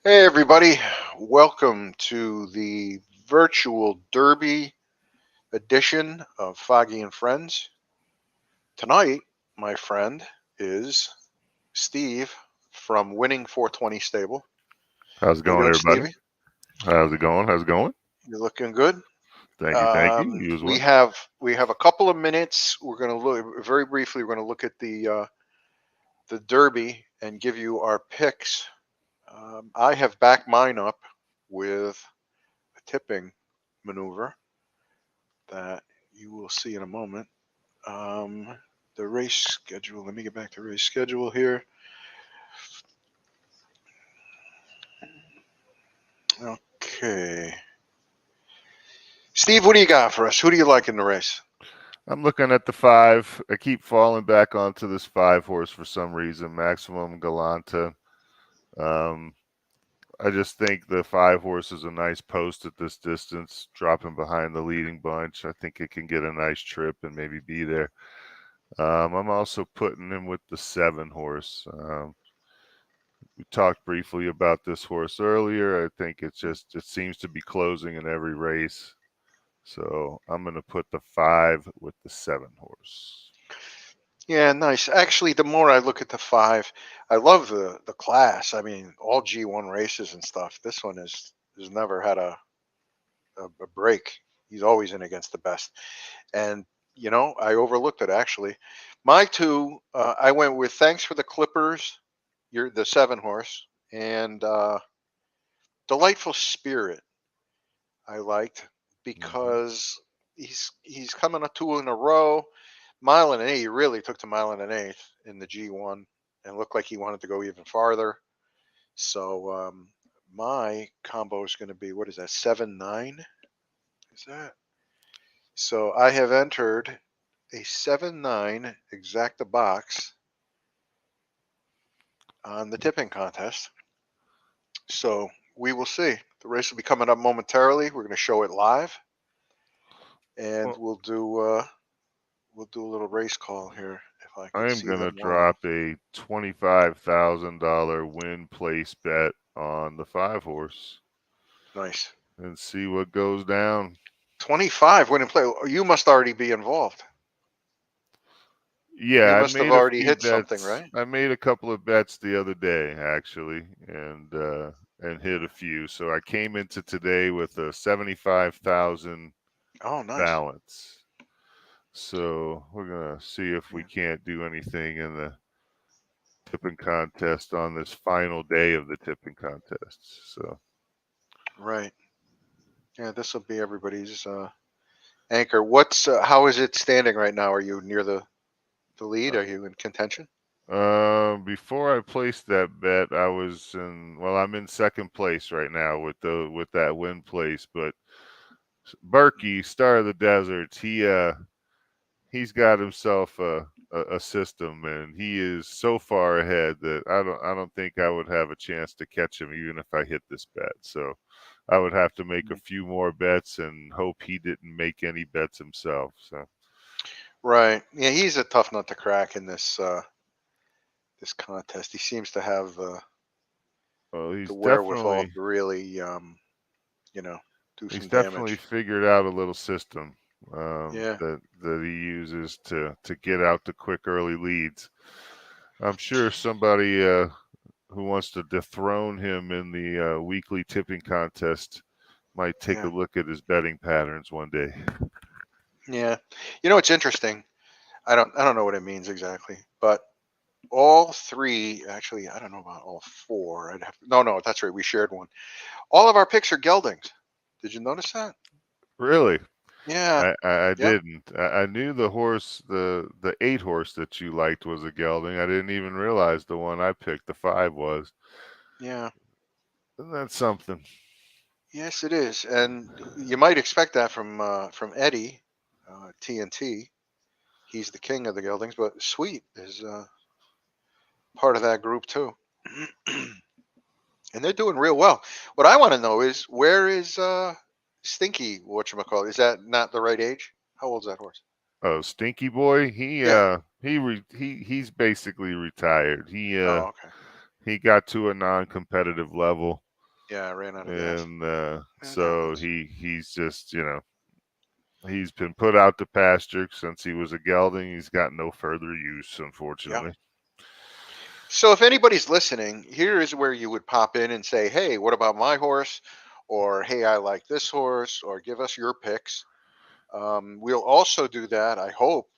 Hey, everybody. Welcome to the virtual Derby edition of Foggy and Friends. Tonight, my friend is Steve from Winning 420 Stable. How's it How you going, doing, everybody? Stevie? How's it going? How's it going? You're looking good. Thank you, thank you. You as We well. have we have a couple of minutes. We're going to look very briefly. We're going to look at the Derby and give you our picks. I have backed mine up with a tipping maneuver that you will see in a moment. The race schedule. Let me get back to race schedule here. Okay. Steve, what do you got for us? Who do you like in the race? I'm looking at the five. I keep falling back onto this five horse for some reason. Maximum Galanta. Um, I just think the five horse is a nice post at this distance, dropping behind the leading bunch. I think it can get a nice trip and maybe be there. I'm also putting him with the seven horse. We talked briefly about this horse earlier. I think it seems to be closing in every race. So I'm going to put the five with the seven horse. Yeah, nice. Actually, the more I look at the five, I love the class. I mean, all G1 races and stuff. This one has never had a break. He's always in against the best. And I overlooked it actually. My two, I went with Thanks for the Clippers. You're the seven horse and Delightful Spirit. I liked Mm-hmm. because he's coming up two in a row. Mile and an eighth, he really took to mile and an eighth in the G1 and looked like he wanted to go even farther. So my combo is going to be, what is that, 7-9? Is that? So I have entered a 7-9 exacta box on the tipping contest. So we will see. The race will be coming up momentarily. We're going to show it live, and Well, we'll do a little race call here if I I could am see going to them live. drop a $25,000 win place bet on the five horse Nice. and see what goes down. 25 win and play. You must already be involved. Yeah, You I must have made a already few hit something, bets. right? I made a couple of bets the other day actually, and hit a few. So I came into today with a 75,000 Oh, nice. balance. So we're gonna see if we Yeah. can't do anything in the tipping contest on this final day of the tipping contest. So Right. Yeah, this will be everybody's anchor. What's how is it standing right now? Are you near the lead? Are you in contention? before I placed that bet, I was in. Well, I'm in second place right now with that win place. But Berkey, Star of the Desert, he's got himself a system, and he is so far ahead that I don't think I would have a chance to catch him even if I hit this bet. So I would have to make a few more bets and hope he didn't make any bets himself. So Right. Yeah, he's a tough nut to crack in this contest. He seems to have well, the wherewithal to really you know do he's some definitely damage. figured out a little system Yeah. that he uses to get out the quick early leads. I'm sure somebody who wants to dethrone him in the weekly tipping contest might take a Yeah. look at his betting patterns one day. Yeah. It's interesting. I don't know what it means exactly, but all three, actually, I don't know about all four. No, that's right. We shared one. All of our picks are geldings. Did you notice that? Really? Yeah. I Yep. didn't. I knew the horse, the eight horse that you liked was a gelding. I didn't even realize the one I picked, the five, was. Yeah. Isn't that something? Yes, it is, and you might expect that from Eddie, TNT. He's the king of the geldings, but Sweet is part of that group too, and they're doing real well. What I want to know is where is Stinky? Whatchamacallit? Is that not the right age? How old's that horse? Oh, Stinky Boy. Yeah. He's basically retired. Oh, okay. He got to a non-competitive level. Yeah, I ran out of gas. and That so happens. he's just he's been put out to pasture since he was a gelding. He's got no further use, Yeah. unfortunately. So if anybody's listening, here is where you would pop in and say, "Hey, what about my horse?" Or "Hey, I like this horse," or give us your picks. We'll also do that. I hope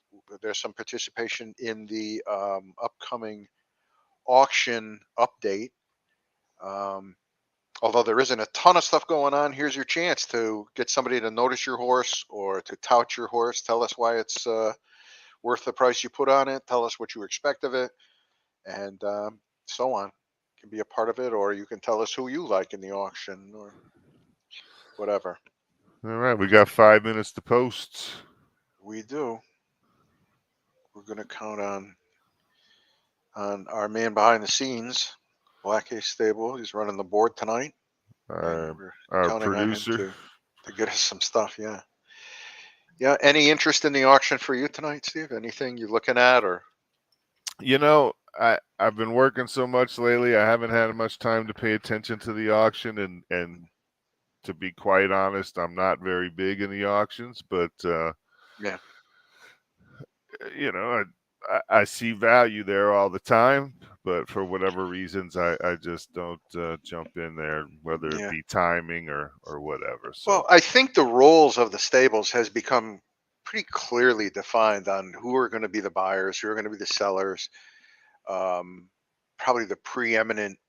there's some participation in the upcoming auction update. Um, Although there isn't a ton of stuff going on, here's your chance to get somebody to notice your horse or to tout your horse. Tell us why it's worth the price you put on it. Tell us what you expect of it, and so on. You can be a part of it, or you can tell us who you like in the auction or whatever. All right, we got 5 minutes to post. We do. We're going to count on our man behind the scenes, Black Ace Stable. He's running the board tonight, and Our we're our counting on him producer. to get us some stuff. Yeah. Yeah. Any interest in the auction for you tonight, Steve? Anything you're looking at or? I've been working so much lately. I haven't had much time to pay attention to the auction, and to be quite honest, I'm not very big in the auctions, but Yeah. you know, I see value there all the time, but for whatever reasons, I just don't jump in there, whether it Yeah. be timing or whatever. So Well, I think the roles of the stables has become pretty clearly defined on who are going to be the buyers, who are going to be the sellers. Um, Probably the preeminent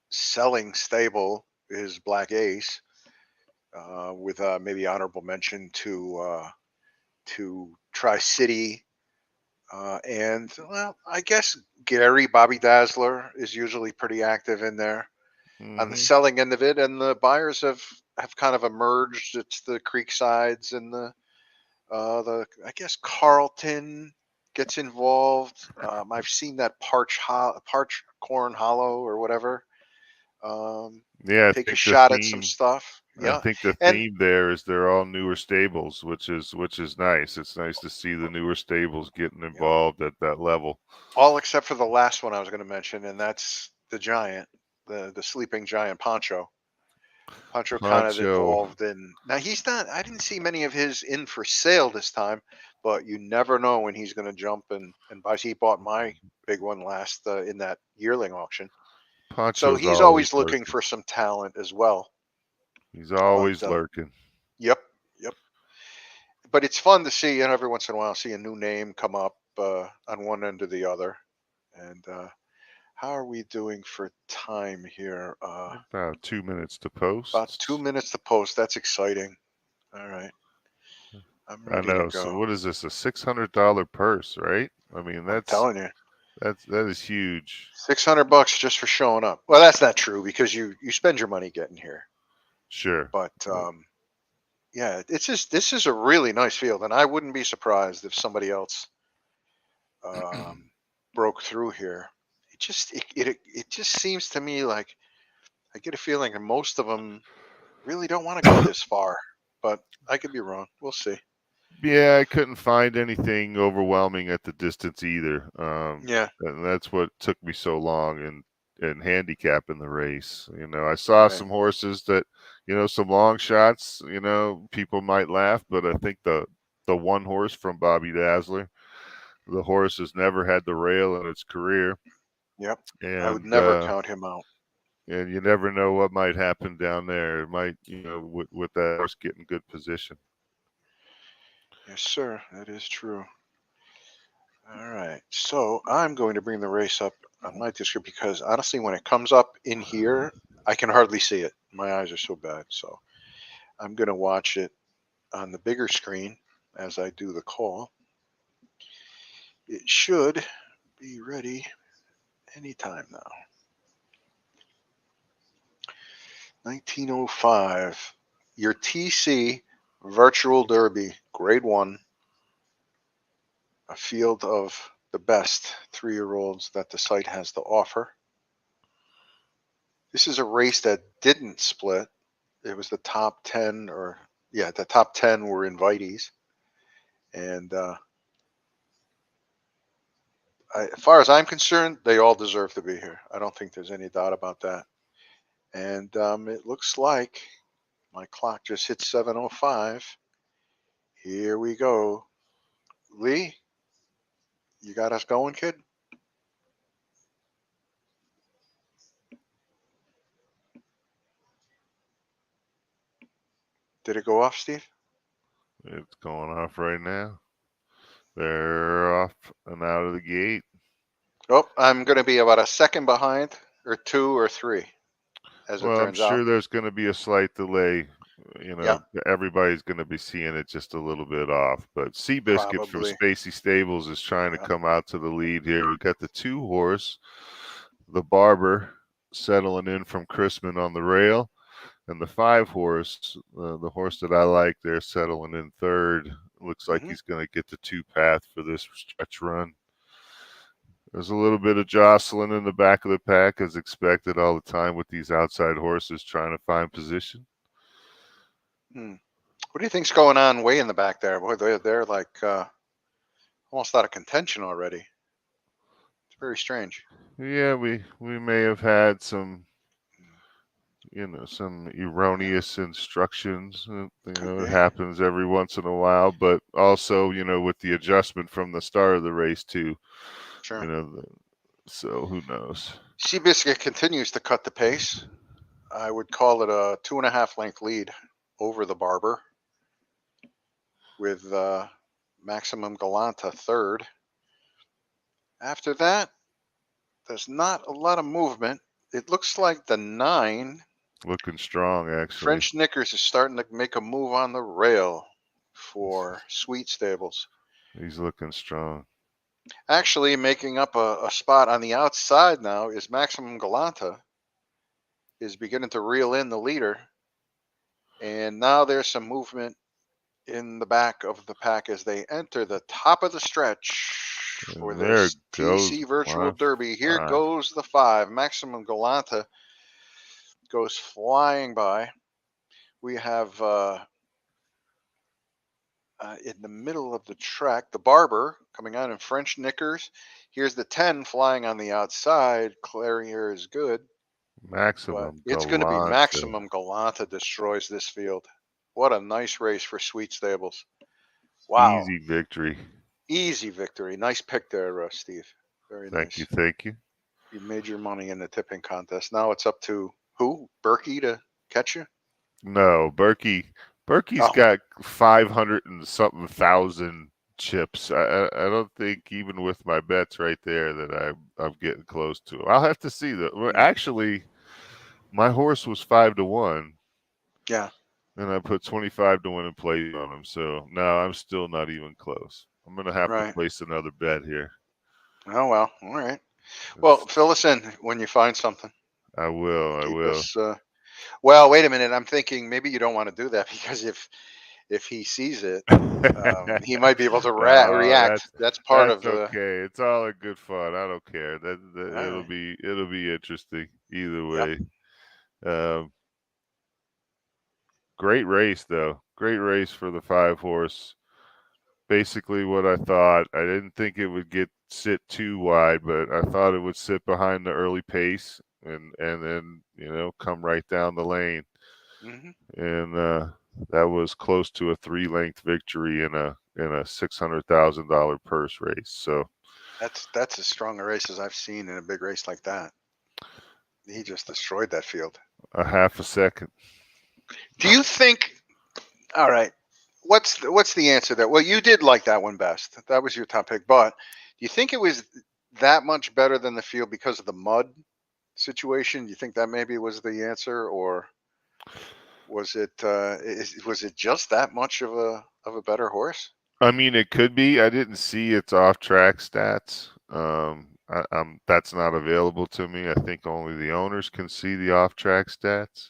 selling stable is Black Ace, with maybe honorable mention to Tri City, and well, I guess Gary Bobby Dazzler is usually pretty active in there on the hmm selling end of it, and the buyers have kind of emerged. It's the Creeksides and the I guess Carlton gets involved. I've seen that Parch Corn Hollow or whatever. Um, yeah, Take a shot at some stuff. I Yeah, think the and theme there is they're all newer stables, which is nice. It's nice to see the newer stables getting yeah, involved at that level. all except for the last one I was going to mention, and that's the giant, the sleeping giant Poncho. Poncho kind of Poncho, involved in. Now he's not. I didn't see many of his in for sale this time, but you never know when he's going to jump and buy. He bought my big one last in that yearling auction, so Poncho's he's always always looking lurking. for some talent as well. He's But always lurking. yep, yep. But it's fun to see, and every once in a while, see a new name come up on one end or the other. And how are we doing for time here? About 2 minutes to About 2 post. minutes to post. That's exciting. All right, I'm I ready to know. So go. what is this? A $600 purse, right? I mean, I'm that's telling you, that is huge. $600 just for showing up. Well, that's not true because you spend your money getting here. Sure. But yeah, it's just this is a really nice field, and I wouldn't be surprised if somebody else um, broke through here. It just seems to me like I get a feeling that most of them really don't want to go this far, but I could be wrong. We'll see. Yeah, I couldn't find anything overwhelming at the distance either. Yeah, And that's what took me so long in handicapping the race. I saw right. some horses that, some long shots, people might laugh, but I think the one horse from Bobby Dazzler, the horse has never had the rail in its career, Yep. I would and never count him out. you never know what might happen down there. It might, with that horse getting good position. Yes, sir. That is true. All right. So I'm going to bring the race up on my disc because honestly, when it comes up in here, I can hardly see it. My eyes are so bad. So I'm going to watch it on the bigger screen as I do the call. It should be ready anytime now. 1905. Your TC Virtual Derby, Grade 1, a field of the best 3-year-olds that the site has to offer. This is a race that didn't split. It was the top 10, or yeah, the top 10 were invitees. And as far as I'm concerned, they all deserve to be here. I don't think there's any doubt about that. And it looks like my clock just hit 7:05. Here we go. Lee, you got us going, kid? Did it go off, Steve? It's going off right now. They're off and out of the gate. Oh, I'm going to be about a second behind, or two or three, as it Well, I'm turns out. sure there's going to be a slight delay. Yeah, Everybody's going to be seeing it just a little bit off. But Seabiscuit from probably. Spacey Stables is trying to Yeah. come out to the lead here. We've got the 2-horse, the Barber, settling in from Chrisman on the rail. And the 5-horse, the horse that I like, they're settling in third. Looks like Hmm. he's going to get the 2-path for this stretch run. There's a little bit of jostling in the back of the pack, as expected all the time with these outside horses trying to find position. Hmm. What do you think's going on way in the back there? Boy, they're like almost out of contention already. It's very strange. Yeah, we may have had some some Yeah, erroneous instructions. could It be. happens every once in a while, but also with the adjustment from the start of the race too. You Sure. know, the, so who knows? Seabiscuit continues to cut the pace. I would call it a 2.5 length lead over the Barber, with Maximum Galanta third. After that, there's not a lot of movement. It looks like the 9, Looking strong, actually. French Knickers, is starting to make a move on the rail for Sweet Stables. He's looking strong. Actually, making up a spot on the outside now is Maximum Galanta, is beginning to reel in the leader. And now there's some movement in the back of the pack as they enter the top of the stretch for And there this goes TC Virtual my Derby. Here 5. goes the 5. Maximum Galanta goes flying by. We have in the middle of the track the Barber coming on in French Knickers. Here's the 10 flying on the outside. Clarier is good, but Maximum it's going to be Galante. Maximum Galanta destroys this field. What a nice race for Sweet Stables. Wow. Easy victory. Easy victory. Nice pick there, Steve. Very Thank you. nice. Thank you. You made your money in the tipping contest. Now it's up to who? Berkey to catch you? No, Berkey's Oh, got 500 and something thousand chips. I don't think even with my bets right there that I'm getting close to. I'll have to see that. Well, mm, actually, my horse was 5-1, yeah, and I put 25 to 1 in place on him. So no, I'm still not even close. I'm gonna have to right. place another bet here. Oh, well, all right. Well, It's, fill us in when you find something. I will. I Keep will. us. Well, wait a minute. I'm thinking maybe you don't want to do that because if he sees it, he might be able to No, react. That's part that's of the. okay. It's all in good fun. I don't care. All It'll right. be interesting either Yep. way. Um, Great race though. Great race for the 5-horse. Basically what I thought. I didn't think it would sit too wide, but I thought it would sit behind the early pace and then come right down the lane. Hmm. And that was close to a 3-length victory in a $600,000 purse race. So That's as strong a race as I've seen in a big race like that. He just destroyed that field. a half a second. Do you think? All right. What's the answer there? Well, you did like that one best. That was your top pick. But do you think it was that much better than the field because of the mud situation? Do you think that maybe was the answer, or was it just that much of a better horse? I mean, it could be. I didn't see its off-track stats. That's not available to me. I think only the owners can see the off-track stats.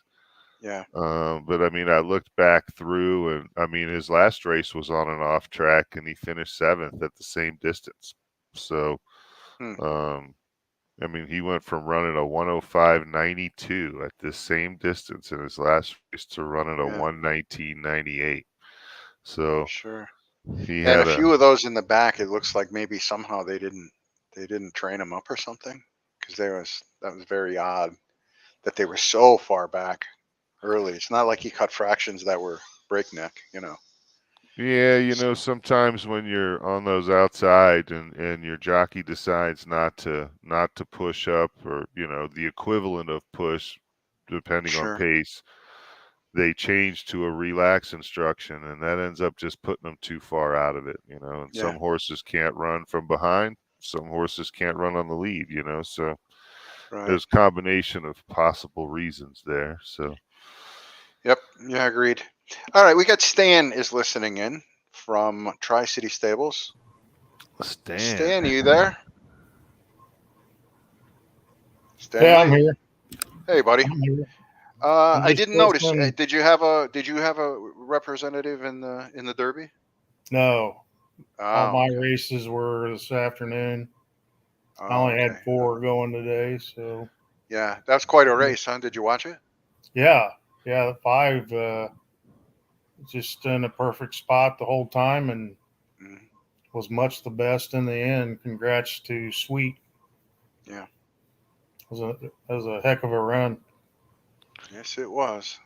Yeah. But I mean, I looked back through, and I mean, his last race was on an off-track, and he finished 7th at the same distance. So, Hmm. um, I mean, he went from running a 105.92 at this same distance in his last race to running a Yeah. 119.98. Yeah. So Sure. he And a had a few of those in the back, it looks like maybe somehow they didn't train him up or something because that was very odd that they were so far back early. It's not like he cut fractions that were breakneck, you know. Yeah, So sometimes when you're on those outside and your jockey decides not to push up, or the equivalent of push depending on sure, pace, they change to a relax instruction, and that ends up just putting them too far out of it, and yeah, some horses can't run from behind, some horses can't run on the lead, so right. there's a combination of possible reasons there. So Yep, yeah, agreed. All right, we got Stan is listening in from Tri City Stables. Stan. Stan, are you there? Stan Yeah, I'm Lee. here. Hey, buddy. I'm here. I'm I just didn't notice. listening. Did you have a representative in the Derby? No, all Oh, my okay. races were this afternoon. I Oh, only okay. had four going today, so Yeah, that's quite a race, huh? Did you watch it? yeah, yeah. The five just in a perfect spot the whole time and Mhm. was much the best in the end. Congrats to Sweet. Yeah. It was a heck of a run. Yes, it was.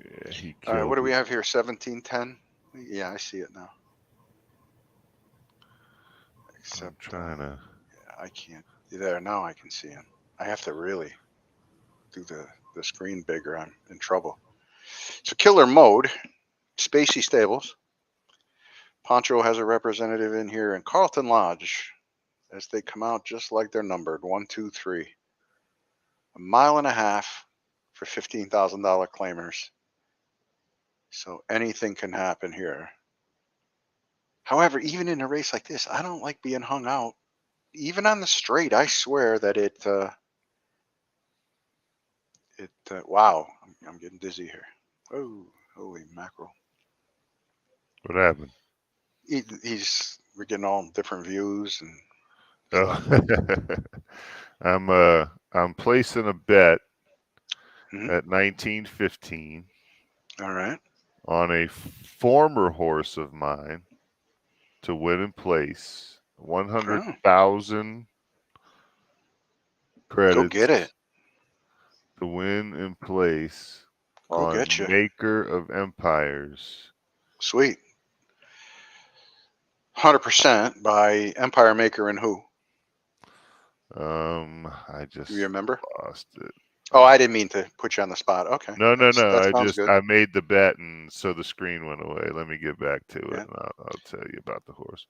Yeah, he All right, what killed do we it. have here? 1710. Yeah, I see it now. I'm Except trying to. I can't. There now, I can see him. I have to really do the screen bigger. I'm in trouble. So Killer Mode, Spacey Stables. Poncho has a representative in here, and Carlton Lodge, as they come out just like they're numbered 1, 2, 3. A mile and a half for $15,000 claimers. So anything can happen here. However, even in a race like this, I don't like being hung out. Even on the straight, I swear that wow, I'm getting dizzy here. Oh, holy mackerel. What happened? We're getting all different views and stuff. Oh, I'm placing a bet Mhm. at 1915 All right. on a former horse of mine to win in place. Oh, 100,000 go get it. credits to win in place Go get on you. Maker of Empires. Sweet. 100% by Empire Maker and who? I Do you just remember? lost it. Oh, I didn't mean to put you on the spot. Okay. No, no, no. That I sounds just good. I made the bet, and so the screen went away. Let me get back to it, Yeah. and I'll tell you about the horse.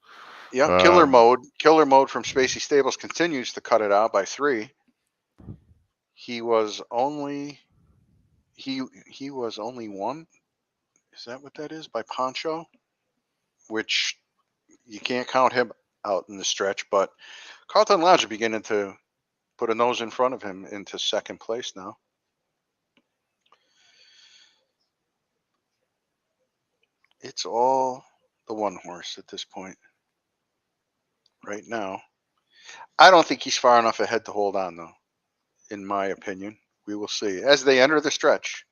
Yeah. Killer Um, Mode. Killer Mode from Spacey Stables continues to cut it out by 3. He was only he was only one. Is that what that is by Poncho? Which you can't count him out in the stretch, but Carlton Lodge is beginning to put a nose in front of him into second place now. It's all the one horse at this point right now. I don't think he's far enough ahead to hold on, though, in my opinion. We will see. As they enter the stretch,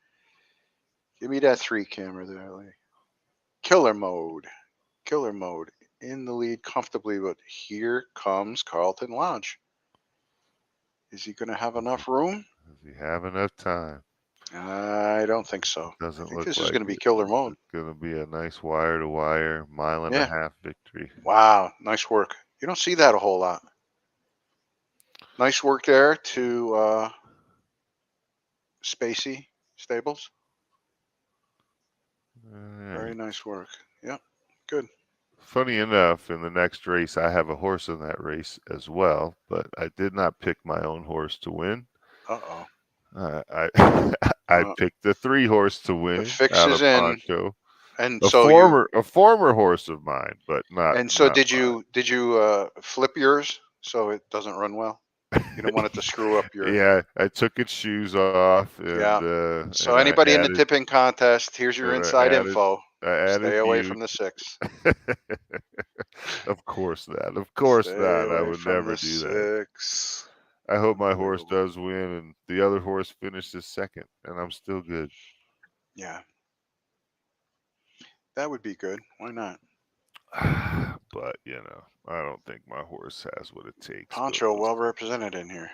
give me that 3 camera there, Lee. Killer Mode. Killer Mode in the lead comfortably, but here comes Carlton Lodge. Is he going to have enough room? does he have enough time? I don't think so. I Doesn't think look this is like going to be it. Killer This Mode. is going to be a nice wire to wire, mile and a Yeah. half victory. Wow. Nice work. You don't see that a whole lot. Nice work there to Spacey Stables. Very Alright. nice work. Yep. Good. Funny enough, in the next race, I have a horse in that race as well, but I did not pick my own horse to win. Uh-oh. I I Uh, picked the 3 horse to the win fix out is of in. Poncho, And a so you former horse of mine, but not and so not did you flip yours so it doesn't run well? You don't want it to screw up your Yeah, I took its shoes off yeah. So and I anybody in the added tipping contest, here's your and inside info. I added Stay away butte. from the 6. Of course not. Of course Stay not. I away would from never the do that. 6. I hope my horse Unbelievable. does win and the other horse finishes second, and I'm still good. Yeah. That would be good. Why not? But I don't think my horse has what it takes. But Poncho well represented in here.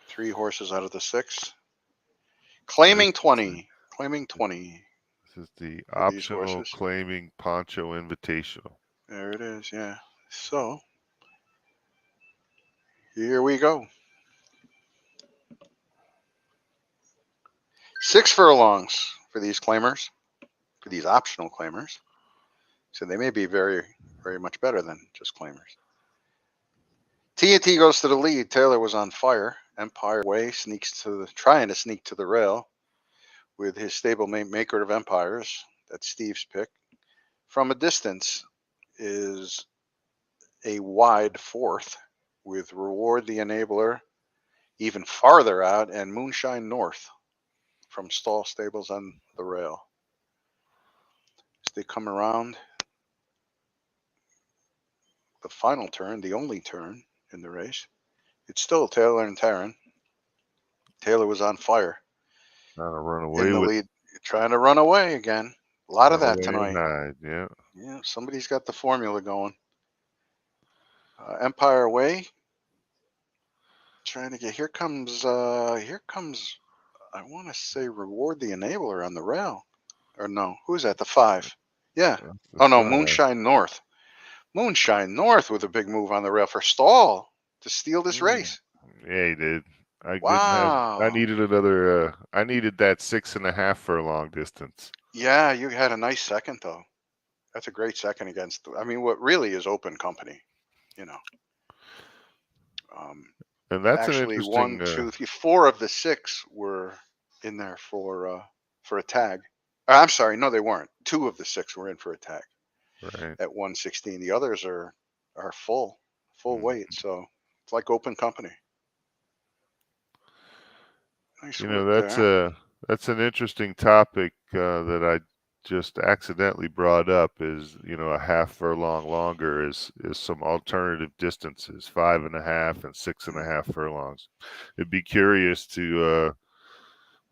3 horses out of the 6. Claiming 20. Claiming 20 This is the for these optional horses. claiming Poncho Invitational. There it is, yeah. So, here we go. 6 furlongs for these claimers, for these optional claimers. So they may be very, very much better than just claimers. TNT goes to the lead. Taylor was on fire. Empire Way trying to sneak to the rail with his stablemate Maker of Empires. That's Steve's pick. From a distance is a wide fourth with Reward the Enabler even farther out and Moonshine North from Stall Stables on the rail. As they come around the final turn, the only turn in the race, it's still Taylor and Taryn. Taylor was on fire Trying to run in away the with lead, trying to run away again. A lot of that away and tonight. hide. Yeah. Yeah, somebody's got the formula going. Empire Way. Trying to get here comes I want to say Reward the Enabler on the rail. Or no, who's that? The 5. Yeah. That's the Oh no, 5. Moonshine North. Moonshine North with a big move on the rail for Stall to steal this Mm. race. Yeah, he did. I Wow. needed another. I needed that 6.5 furlong distance. Yeah, you had a nice second though. That's a great second against. I mean, what really is open company, you know. And that's an Actually, interesting. 1, 2, 3, 4 of the 6 were in there for a tag. I'm sorry, no, they weren't. 2 of the 6 were in for a tag Right. at 116. The others are full Mm. weight, so it's like open company. Nice You work know, there. that's an interesting topic that I just accidentally brought up. Is a half furlong longer is some alternative distances, 5.5 and 6.5 furlongs. It'd be curious to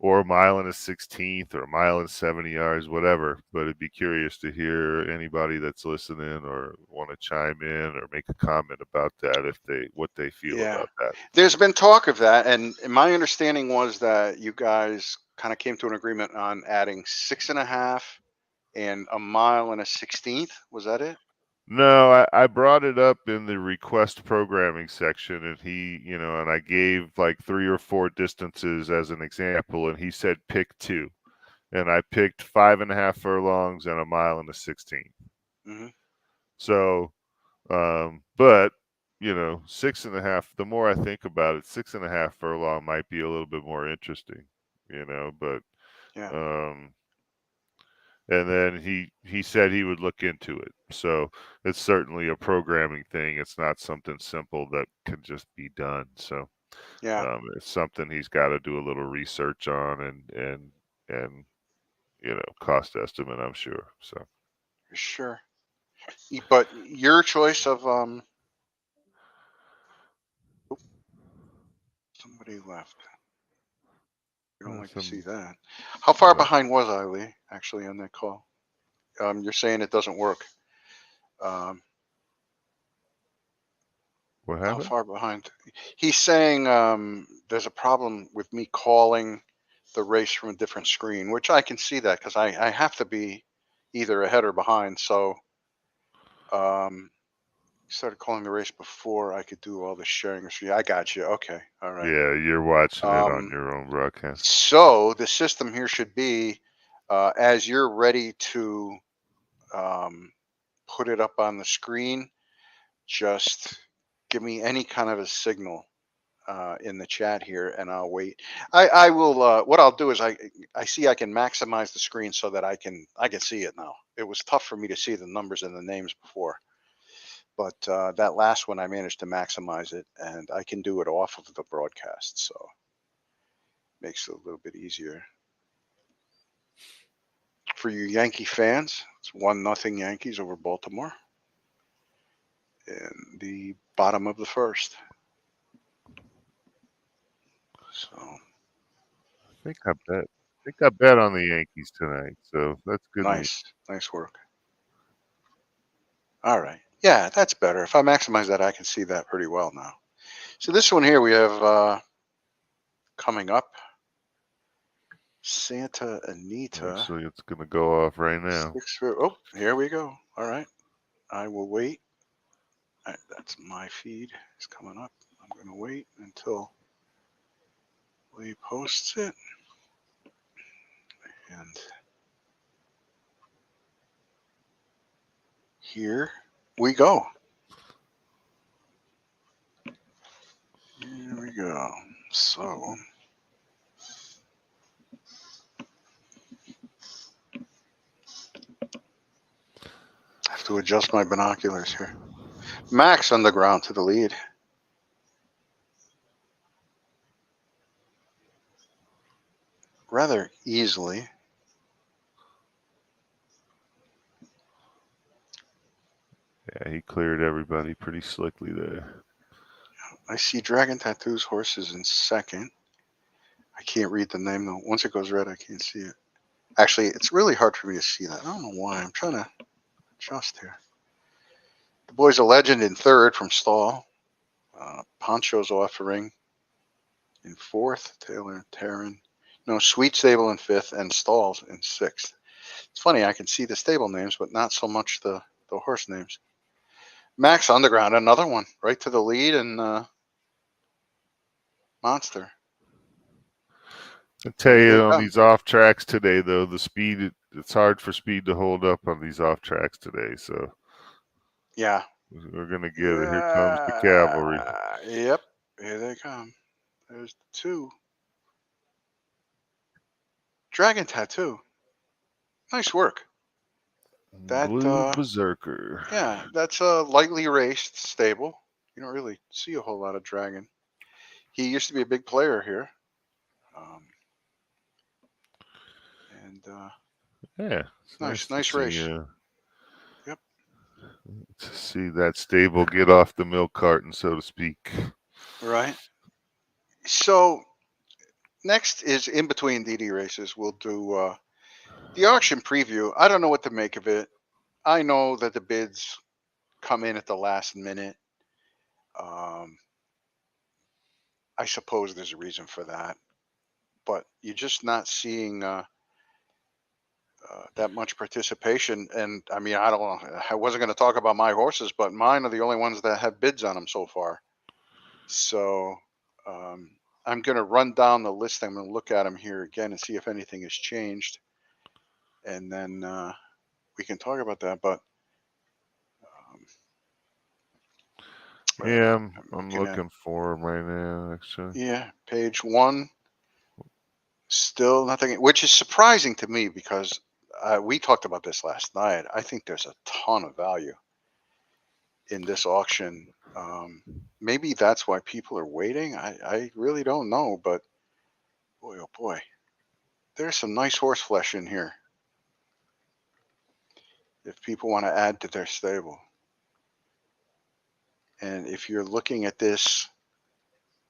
or a mile and a 16th or a mile and 70 yards, whatever. But it'd be curious to hear anybody that's listening or want to chime in or make a comment about that what they feel Yeah. about that. There's been talk of that, and my understanding was that you guys kind of came to an agreement on adding 6.5 and a mile and a 16th. Was that it? No, I brought it up in the request programming section, and and I gave like 3 or 4 distances as an example, and he said pick 2, and I picked 5.5 furlongs and a mile and a 16. Mm-hmm. So, but 6.5. The more I think about it, 6.5 furlong might be a little bit more interesting, but Yeah. and then he said he would look into it. So it's certainly a programming thing. It's not something simple that can just be done. So Yeah. it's something he's got to do a little research on and cost estimate, I'm sure. So Sure. But your choice of somebody left. You don't like to see that. How far behind was I, Lee? Actually, on that call. You're saying it doesn't work. What How happened? far behind? He's saying there's a problem with me calling the race from a different screen, which I can see that because I have to be either ahead or behind. So started calling the race before I could do all the sharing of screen. I got you. Okay. All right. Yeah, you're watching it on Um, your own broadcast. so the system here should be as you're ready to put it up on the screen, just give me any kind of a signal in the chat here, and I'll wait. I will. What I'll do is I see I can maximize the screen so that I can see it now. It was tough for me to see the numbers and the names before, but that last one I managed to maximize it, and I can do it off of the broadcast, so makes it a little bit easier. For you Yankee fans, it's 1-0 Yankees over Baltimore in the bottom of the first. So I think I bet on the Yankees tonight, so that's good news. nice work. All right. Yeah, that's better. If I maximize that, I can see that pretty well now. So this one here we have coming up. Santa Anita. Actually, it's going to go off right now. Oh, here we go. All right. I will wait. That's my feed. It's coming up. I'm going to wait until Lee posts it. And here we go. Here we go. So I have to adjust my binoculars here. Max on the ground to the lead. Rather easily. Yeah, he cleared everybody pretty slickly there. I see Dragon Tattoo's horses in second. I can't read the name though. Once it goes red, I can't see it. Actually, it's really hard for me to see that. I don't know why. I'm trying to adjust here. The Boy's a Legend in third from Stall. Poncho's offering in fourth. Taylor and Taryn. No, Sweet Stable in fifth and Stalls in sixth. It's funny, I can see the stable names, but not so much the horse names. Max Underground, another one, right to the lead, and Monster. I tell you, on these off tracks today, though, the speed, it's hard for speed to hold up on these off tracks today. So, yeah, we're going to get it. Here comes the cavalry. Yep, here they come. There's the two. Dragon Tattoo. Nice work. That Blue Berserker. Yeah, that's a lightly raced stable. You don't really see a whole lot of Dragon. He used to be a big player here. And yeah, nice race. Yep. To see that stable get off the milk carton, so to speak. Right. So next is in between DD races. We'll do the auction preview. I don't know what to make of it. I know that the bids come in at the last minute. I suppose there's a reason for that, but you're just not seeing that much participation. And I mean, I don't know. I wasn't going to talk about my horses, but mine are the only ones that have bids on them so far. So I'm going to run down the list. I'm going to look at them here again and see if anything has changed, and then we can talk about that. But yeah, I'm looking for them right now, actually. Yeah, page 1. Still nothing, which is surprising to me because we talked about this last night. I think there's a ton of value in this auction. Maybe that's why people are waiting. I really don't know, but boy, oh boy, there's some nice horse flesh in here. If people want to add to their stable. And if you're looking at this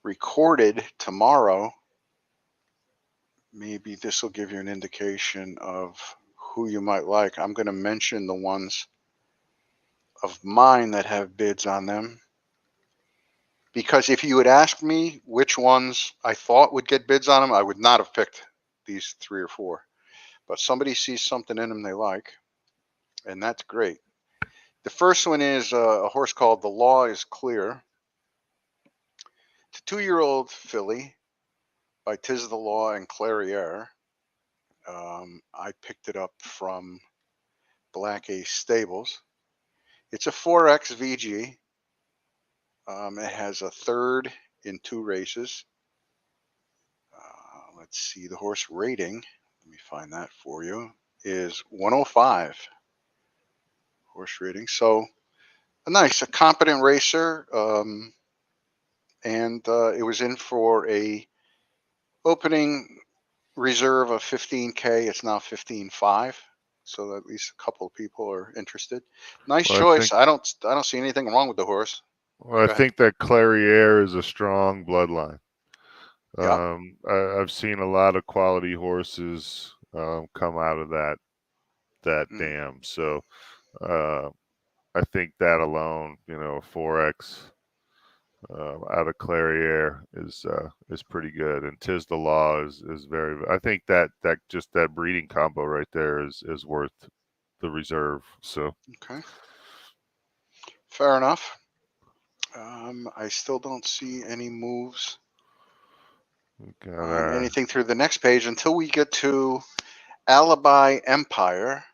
recorded tomorrow, maybe this will give you an indication of who you might like. I'm going to mention the ones of mine that have bids on them. Because if you had asked me which ones I thought would get bids on them, I would not have picked these 3 or 4. But somebody sees something in them they like, and that's great. The first one is a horse called The Law is Clear. It's a 2-year-old filly by Tiz the Law and Clairiere. I picked it up from Black Ace Stables. It's a 4X VG. It has a third in 2 races. Let's see, the horse rating, let me find that for you, is 105 horse rating. So a competent racer. And it was in for a opening reserve of 15K. It's now 15.5. So at least a couple of people are interested. Nice choice. I don't see anything wrong with the horse. Well, I think that Clairiere is a strong bloodline. Yeah. I've seen a lot of quality horses come out of that dam. So I think that alone, 4X out of Clairiere is pretty good, and Tis the Law is very. I think that just that breeding combo right there is worth the reserve. So Okay. Fair enough. I still don't see any moves on anything through the next page until we get to Alibi Empire,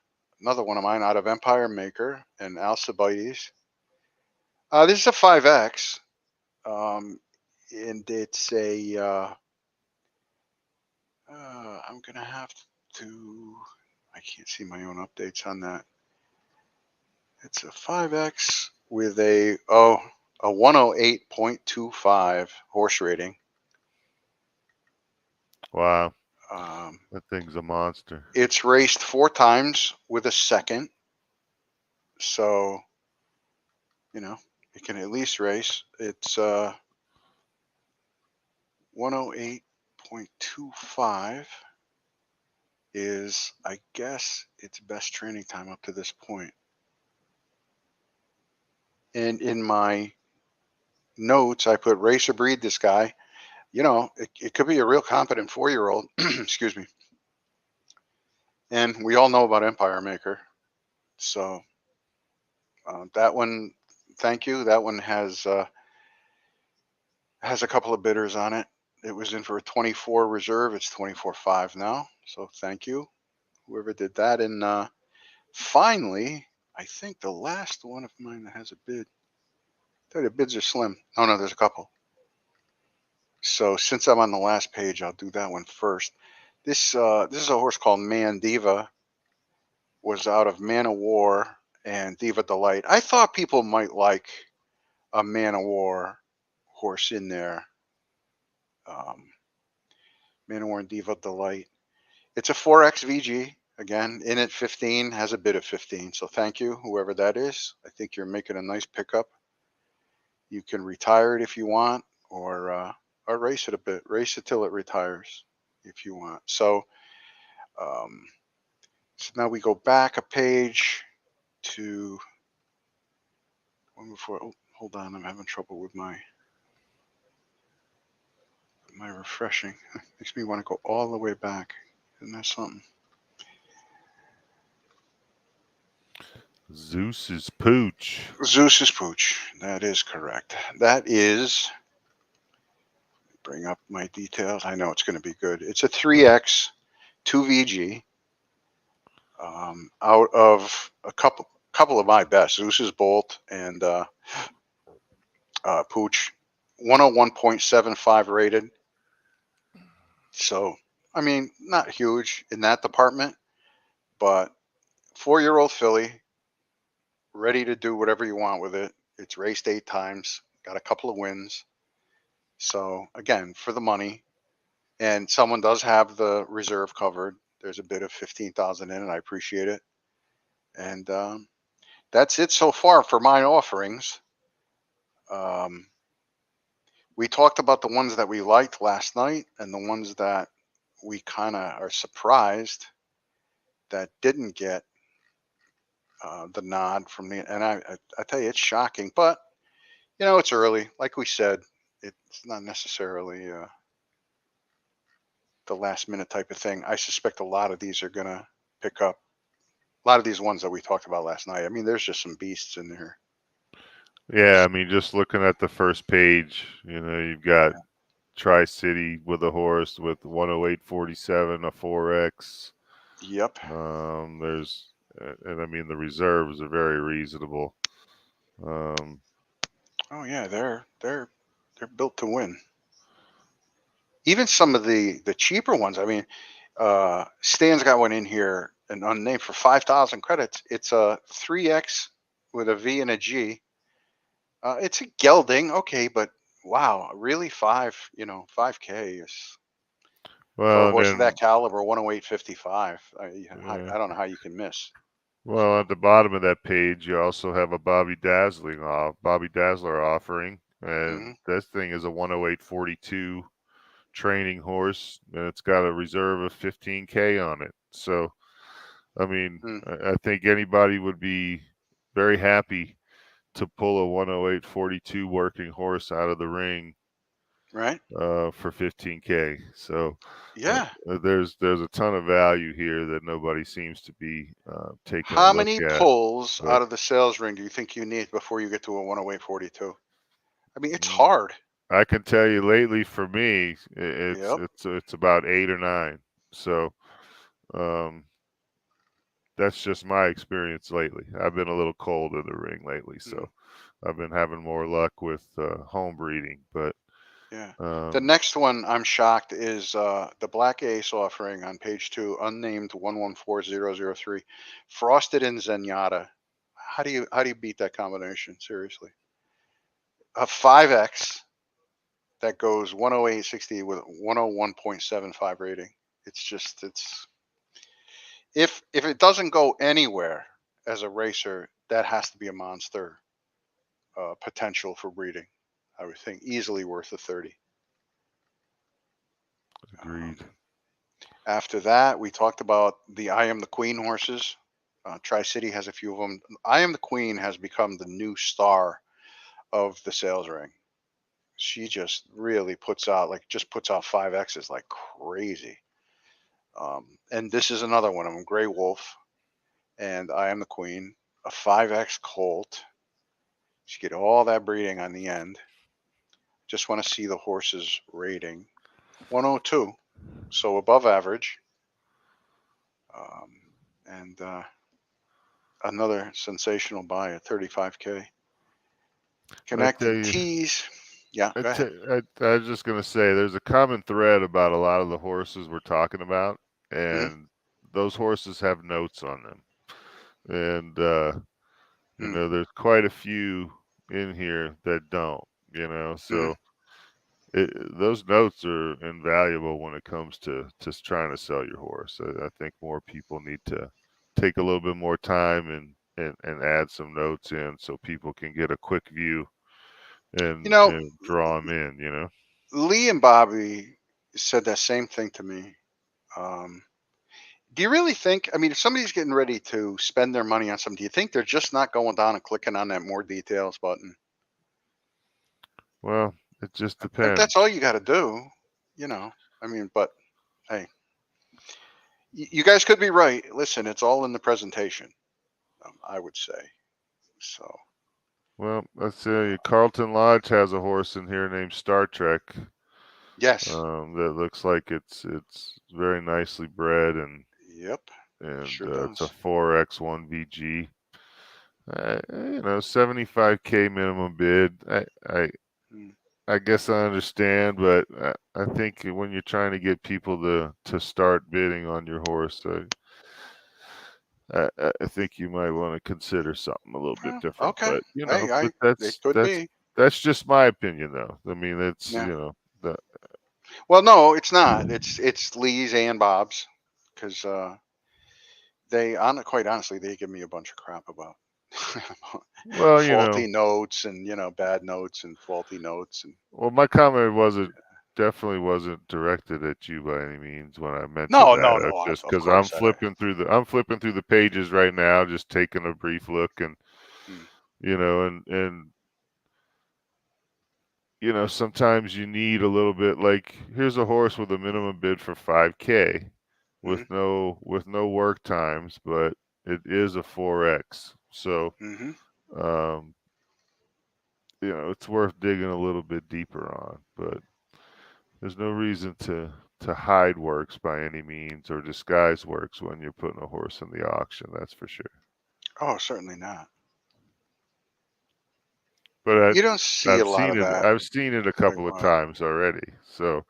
another one of mine out of Empire Maker and Alcibiades. This is a 5X, and it's a. I'm gonna have to. I can't see my own updates on that. It's a 5X with a 108.25 horse rating. wow, Um, that thing's a monster. it's raced 4 times with a second, so it can at least race. It's 108.25 is, I guess, its best training time up to this point. And in my notes, I put race or breed this guy. It could be a real competent 4-year-old. Excuse me. And we all know about Empire Maker. So that one, thank you. That one has a couple of bidders on it. It was in for a 24 reserve. It's 24.5 now. So thank you, whoever did that. And finally, I think the last one of mine that has a bid. The bids are slim. Oh no, there's a couple. So since I'm on the last page, I'll do that one first. This is a horse called Man Diva. Was out of Man of War and Diva Delight. I thought people might like a Man of War horse in there. Man of War and Diva Delight. It's a 4X VG. Again, in at 15, has a bid of 15. So thank you, whoever that is. I think you're making a nice pickup. You can retire it if you want, or race it a bit. Race it till it retires if you want. So now we go back a page to one before. Oh, hold on, I'm having trouble with my refreshing. Makes me want to go all the way back. Isn't that something? Zeus's Pooch. Zeus's Pooch. That is correct. That is. Bring up my details. I know it's going to be good. It's a 3X 2VG. Out of a couple of my best, Zeus's Bolt and Pooch, 101.75 rated. So, I mean, not huge in that department, but 4-year-old filly, ready to do whatever you want with it. It's raced 8 times, got a couple of wins. So, again, for the money, and someone does have the reserve covered. There's a bid of 15,000 in, and I appreciate it. And that's it so far for my offerings. We talked about the ones that we liked last night and the ones that we kind of are surprised that didn't get the nod from the. And I tell you, it's shocking, but it's early. Like we said, it's not necessarily the last minute type of thing. I suspect a lot of these are going to pick up. A lot of these ones that we talked about last night. I mean, there's just some beasts in there. Yeah, I mean, just looking at the first page, you've got Tri-City with a horse with 108.47, a 4X. Yep. There's, and I mean, the reserves are very reasonable. Oh yeah, they're built to win. Even some of the cheaper ones. I mean, Stan's got one in here, an unnamed for 5,000 credits. It's a 3X with a V and a G. It's a gelding, okay, but wow, really 5K is for a horse of that caliber, 108.55. I don't know how you can miss. Well, at the bottom of that page, you also have a Bobby Dazzler offering, and this thing is a 108.42 training horse, and it's got a reserve of 15K on it. So, I mean, I think anybody would be very happy to pull a 108.42 working horse out of the ring Right? for 15K. So Yeah. there's a ton of value here that nobody seems to be taking a How look many at. pulls But out of the sales ring do you think you need before you get to a 108.42? I mean, it's mm, hard. I can tell you lately for me, Yep. it's about 8 or 9. So um, that's just my experience lately. I've been a little cold in the ring lately, Mm, so I've been having more luck with home breeding. But yeah. The um, next one I'm shocked is the Black Ace offering on page 2, unnamed 114003, Frosted in Zenyatta. How do you beat that combination? Seriously. A 5X that goes 108.60 with 101.75 rating. It's if it doesn't go anywhere as a racer, that has to be a monster potential for breeding. I would think easily worth a 30. agreed. After that, we talked about the I Am the Queen horses. Tri City has a few of them. I Am the Queen has become the new star of the sales ring. She just really puts out 5X's like crazy. And this is another one of them, Grey Wolf and I Am the Queen, a 5X colt. You get all that breeding on the end. Just want to see the horse's rating. 102, so above average. Um, and another sensational buy at 35K. I tell Connected you, T's. Yeah, go ahead. I was just gonna say, there's a common thread about a lot of the horses we're talking about, Hmm. and those horses have notes on them, and Hmm. there's quite a few in here that don't, Hmm. so those notes are invaluable when it comes to trying to sell your horse. I think more people need to take a little bit more time and add some notes in so people can get a quick view You and know, draw them in. Lee and Bobby said that same thing to me. Um, do you really think? I mean, if somebody's getting ready to spend their money on something, do you think they're just not going down and clicking on that more details button? Well, it just That's all depends. you got to do, you know. I mean, but hey, you guys could be right. Listen, it's all in the presentation. I would say so. Well, let's see. Carlton Lodge has a horse in here named Star Trek. Yes. That looks like it's very nicely bred Yep. and Sure it's a does. 4X1 VG. 75K minimum bid. Mm. I guess I understand, but I think when you're trying to get people to start bidding on your horse, I think you might want to consider something a little bit Yeah, different. okay. But Hey, but it could be. that's just my opinion, though. I mean, it's Yeah. the Well, no, it's not. It's Lee's and Bob's because quite honestly, they give me a bunch of crap about well, faulty notes and bad notes and faulty notes and well, my comment wasn't definitely wasn't directed at you by any means when I mentioned no, that. no, no. It's just Of because course, I'm flipping through the pages right now, just taking a brief look, and mm, and sometimes you need a little bit. Like, here's a horse with a minimum bid for 5K mm, with no work times, but it is a 4X. So, mm-hmm. um, it's worth digging a little bit deeper on, but there's no reason to hide works by any means or disguise works when you're putting a horse in the auction, that's for sure. Oh, certainly not. But You don't see a lot of that I've seen it a quite couple of well. times already. So,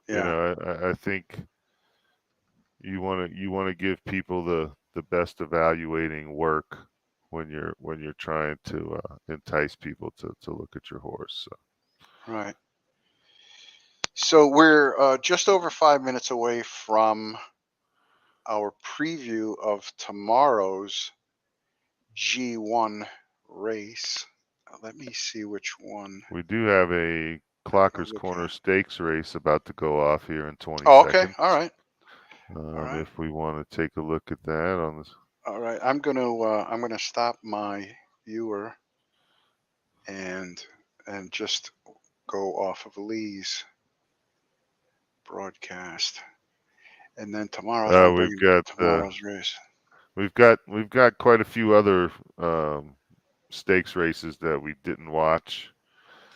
Yeah. I think you want to give people the best evaluating work when you're trying to entice people to look at your horse. So. Right. So we're just over 5 minutes away from our preview of tomorrow's G1 race. Let me see which one We do have a I want to Clocker's look Corner at. Stakes race about to go off here in 20 Oh, okay. seconds. All right. All right. If we want to take a look at that on this. All right. I'm gonna stop my viewer and just go off of Lee's broadcast. And then tomorrow I'll bring We've you got tomorrow's race. we've got quite a few other stakes races that we didn't watch.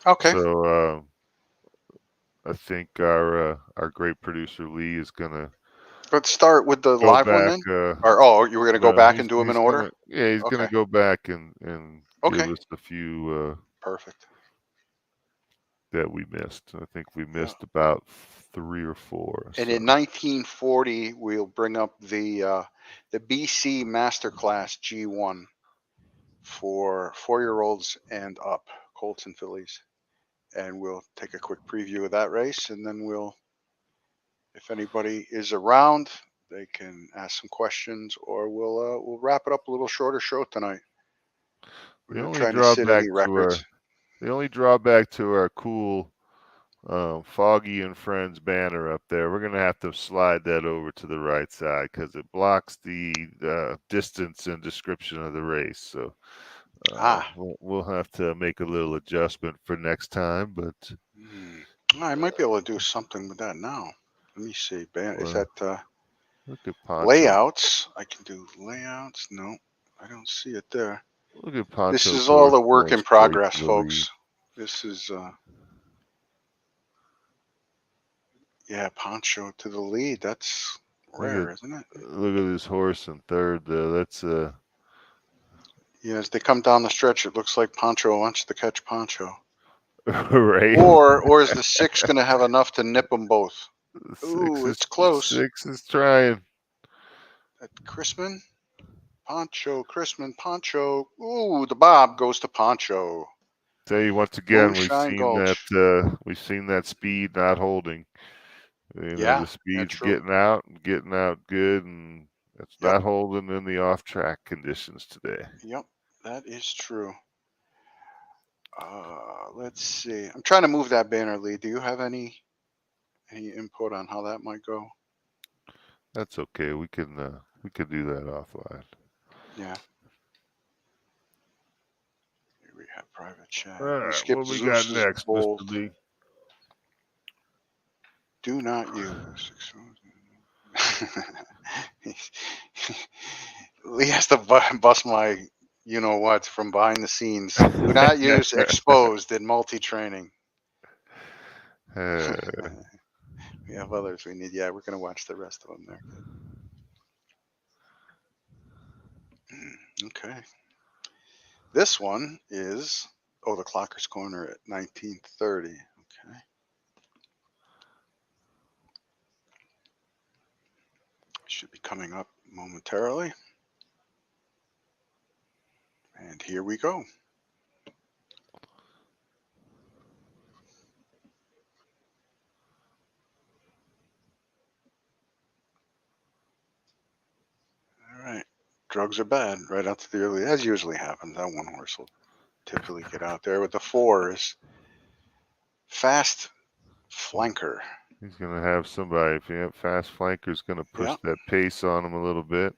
Okay. So I think our great producer Lee is gonna Let's start with the go live one back. then. Or you were gonna go No, back and do them in order? he's Okay. gonna go back and give Okay. us a few Perfect. that we missed. I think we Yeah. missed about 3 or 4. And So. in 1940, we'll bring up the BC Masterclass G1 for 4-year-olds and up, Colts and fillies. And we'll take a quick preview of that race, and then if anybody is around, they can ask some questions, or we'll wrap it up a little shorter show tonight. We're not trying to set any records. The only drawback to our cool Foggy and Friends banner up there, we're gonna have to slide that over to the right side because it blocks the distance and description of the race. So we'll have to make a little adjustment for next time. But I might be able to do something with that now. Let me see. Is that look at Poncho. Layouts? I can do layouts. No, I don't see it there. Look at Poncho. This is all the work in progress, folks. This is yeah, Poncho to the lead. That's rare, isn't it? Look at this horse in third. That's yeah, as they come down the stretch, it looks like Poncho wants to catch Poncho. right. Or is the 6 going to have enough to nip them both? Ooh, it's close. 6 is trying. At Chrisman, Poncho. Ooh, the bob goes to Poncho. Tell you once again, Moonshine we've seen that speed not holding. Yeah, the speed's true. getting out good, and it's not holding in the off track conditions today. Yep, that is true. Let's see. I'm trying to move that banner, Lee. Do you have any input on how that might go? That's okay. We could do that offline. Yeah. Here we have private chat. All right, what we got next, Mr. Lee? Do not use. Lee has to bust my you know what from behind the scenes. Do not use exposed in multi-training. We have others we need. Yeah, we're going to watch the rest of them there. Okay. This one is, the Clocker's Corner at 1930. Okay. Should be coming up momentarily. And here we go. All right. Drugs are bad right out to the early. As usually happens. That one horse will typically get out there. With the 4 is Fast Flanker. He's going to have somebody. If you have fast flanker's going to push that pace on him a little bit.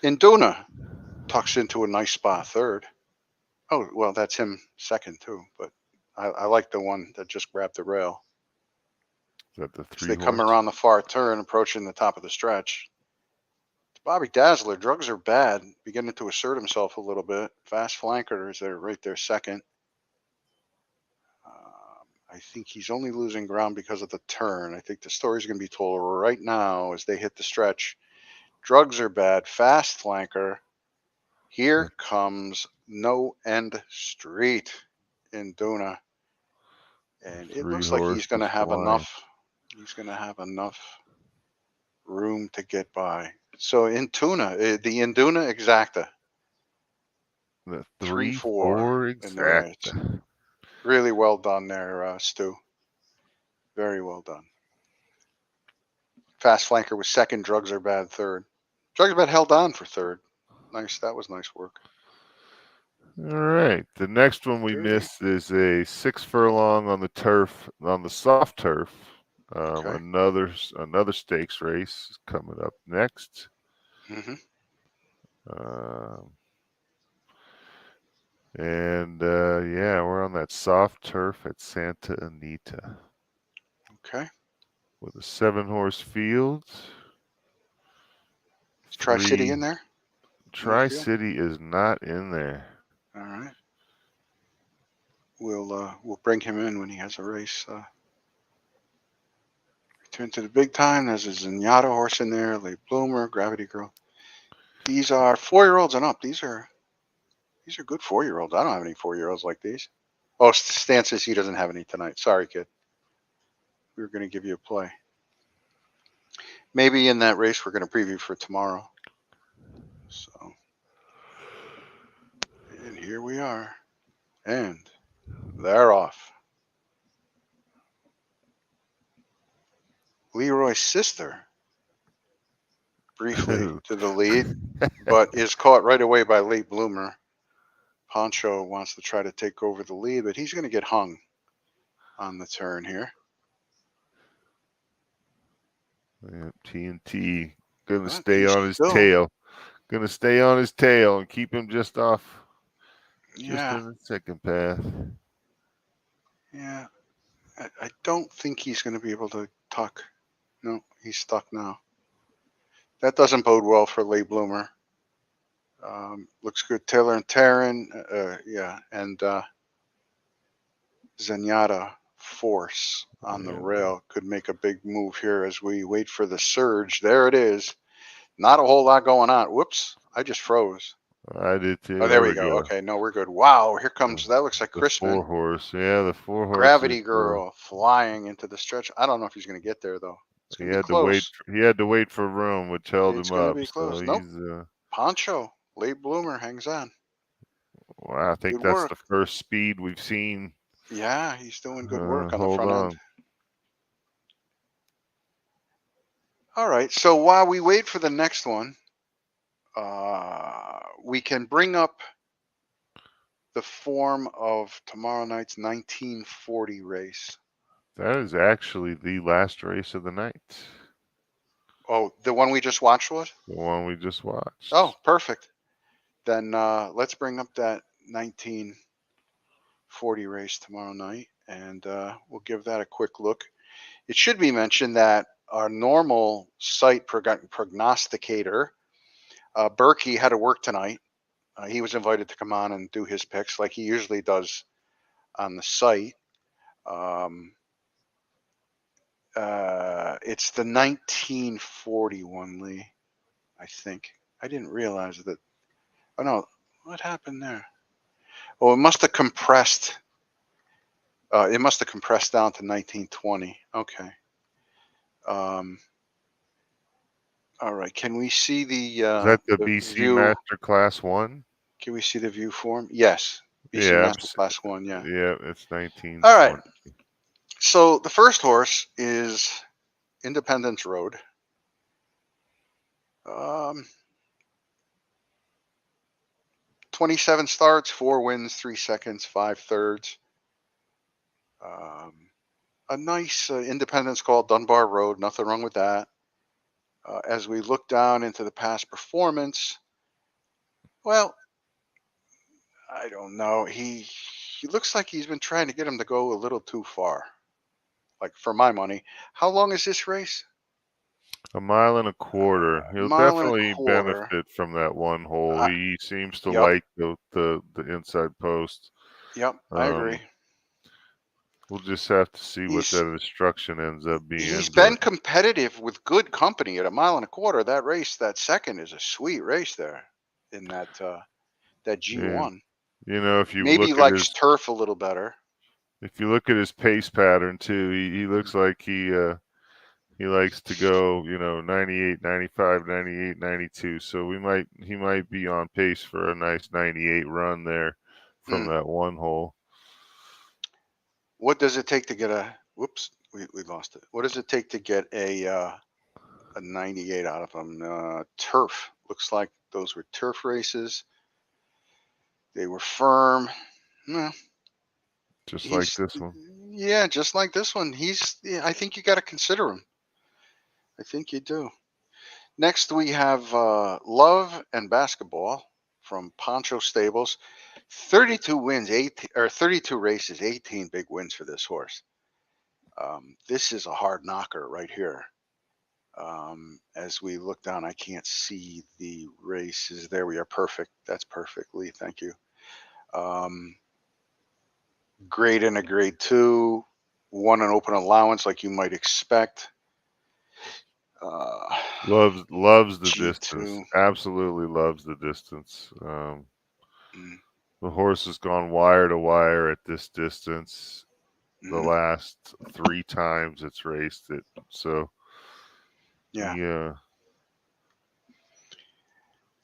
Induna tucks into a nice spot third. Oh, well, that's him second too. But I like the one that just grabbed the rail. Is that the 3 so they come around the far turn, approaching the top of the stretch. Bobby Dazzler, drugs are bad, beginning to assert himself a little bit. Fast Flanker is there right there second. I think he's only losing ground because of the turn. I think the story's going to be told right now as they hit the stretch. Drugs are bad. Fast Flanker. Here comes No End Street in Duna. And it looks like he's going to have enough. He's going to have enough room to get by. So in Tuna, the Induna Exacta. The 3-4 Exacta. Really well done there, Stu. Very well done. Fast Flanker was second. Drugs are bad third. Drugs are bad held on for third. Nice. That was nice work. All right. The next one we missed is a 6 furlong on the turf, on the soft turf. Another stakes race is coming up next. And yeah, we're on that soft turf at Santa Anita Okay. with a 7-horse field. Is Tri-City in there? In the field? Tri-City is not in there. All right. We'll bring him in when he has a race. Return to the big time. There's a Zenyatta horse in there, Late Bloomer, Gravity Girl. These are 4-year-olds and up. These are good 4-year-olds. I don't have any 4-year-olds like these. Oh, Stan says he doesn't have any tonight. Sorry, kid. We were going to give you a play. Maybe in that race we're going to preview for tomorrow. So, and here we are. And they're off. Leroy's sister briefly to the lead, but is caught right away by Late Bloomer. Poncho wants to try to take over the lead, but he's going to get hung on the turn here. Yeah, TNT gonna But stay he's on his still, tail. Gonna stay on his tail and keep him just off, just yeah, in the second path. yeah. I don't think he's going to be able to tuck. No, he's stuck now. That doesn't bode well for Late Bloomer. Looks good. Taylor and Taryn, yeah, and Zenyatta Force on the Yeah. rail could make a big move here as we wait for the surge. There it is. Not a whole lot going on. Whoops, I just froze. I did too. Oh, there we go. Okay, no, we're good. Wow, here comes, that looks like The Crispin. 4-horse. Yeah, the 4-horse. Gravity Girl flying into the stretch. I don't know if he's going to get there, though. It's going to be close. He had to wait for room, which held It's him going to up. be close. So Nope. he's Poncho, Late Bloomer, hangs on. well, I think Good that's work. the first speed we've seen. Yeah, he's doing good work on the Hold front on. end. All right, so while we wait for the next one, we can bring up the form of tomorrow night's 1940 race. That is actually the last race of the night. Oh, the one we just watched was? The one we just watched. Oh, perfect. Then let's bring up that 1940 race tomorrow night, and we'll give that a quick look. It should be mentioned that our normal site prognosticator, Berkey, had to work tonight. He was invited to come on and do his picks like he usually does on the site. It's the 1941, Lee, I think. I didn't realize that. Oh, no. What happened there? Oh, it must have compressed. It must have compressed down to 1920. Okay. All right. Can we see Is that the BC view? Master Class 1? Can we see the view form? Yes. BC Yeah, Master Class 1, yeah. Yeah, it's 1920. All right. So the first horse is Independence Road. 27 starts, 4 wins, 3 seconds, 5 thirds. A nice Independence called Dunbar Road. Nothing wrong with that. As we look down into the past performance, well, I don't know. He looks like he's been trying to get him to go a little too far. Like for my money. How long is this race? A mile and a quarter. He'll definitely benefit from that one hole. He seems to like the inside post. Yep, I agree. We'll just have to see what that instruction ends up being. He's been competitive with good company at a mile and a quarter. That race, that second, is a sweet race there in that G1. You know, if you maybe look likes turf a little better. If you look at his pace pattern too, he looks like he likes to go, 98, 95, 98, 92. So he might be on pace for a nice 98 run there from that one hole. What does it take to get a? Whoops, we lost it. What does it take to get a 98 out of him? Turf. Looks like those were turf races. They were firm. Just like this one. Yeah, just like this one. I think you got to consider him. I think you do. Next, we have Love and Basketball from Poncho Stables. 32 wins, 18, or 32 races, 18 big wins for this horse. This is a hard knocker right here. As we look down, I can't see the races. There we are. Perfect. That's perfectly. Thank you. Grade and a grade 2. Won an open allowance like you might expect. Loves the distance. G2. Absolutely loves the distance. Mm, The horse has gone wire to wire at this distance the mm, last 3 times it's raced it. So yeah.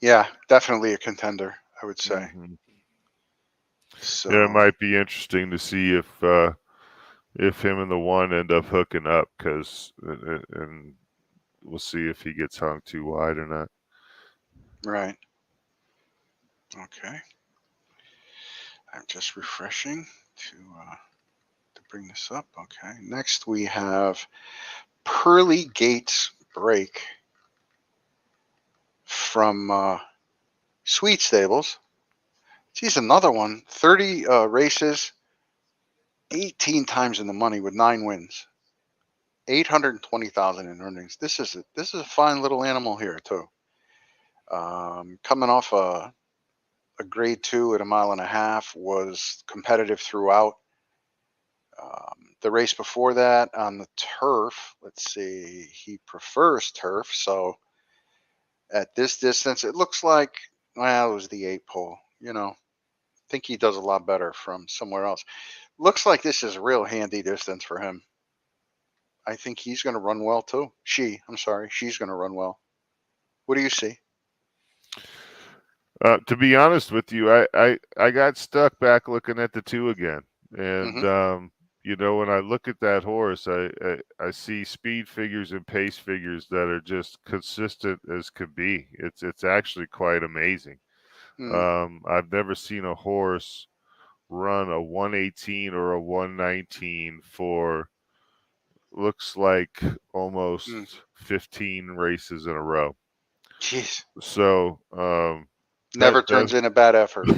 yeah, Definitely a contender, I would say. mhm. So Yeah, it might be interesting to see if him and the one end up hooking up, and we'll see if he gets hung too wide or not. right. Okay. I'm just refreshing to bring this up. Okay. Next we have Pearly Gates Break from Sweet Stables. Geez, another one. 30 races, 18 times in the money with 9 wins. 820,000 in earnings. This is a fine little animal here too. Coming off a grade 2 at a mile and a half, was competitive throughout. The race before that on the turf, let's see, he prefers turf. So at this distance, it looks like, well, it was the 8 pole. I think he does a lot better from somewhere else. Looks like this is a real handy distance for him. I think he's going to run well too. I'm sorry, she's going to run well. What do you see? To be honest with you, I got stuck back looking at the 2 again, and Mm-hmm. when I look at that horse, I see speed figures and pace figures that are just consistent as could be. It's actually quite amazing. Mm, I've never seen a horse run a 118 or a 119 for looks like mm. almost 15 races in a row. Jeez, So never that turns in a bad effort.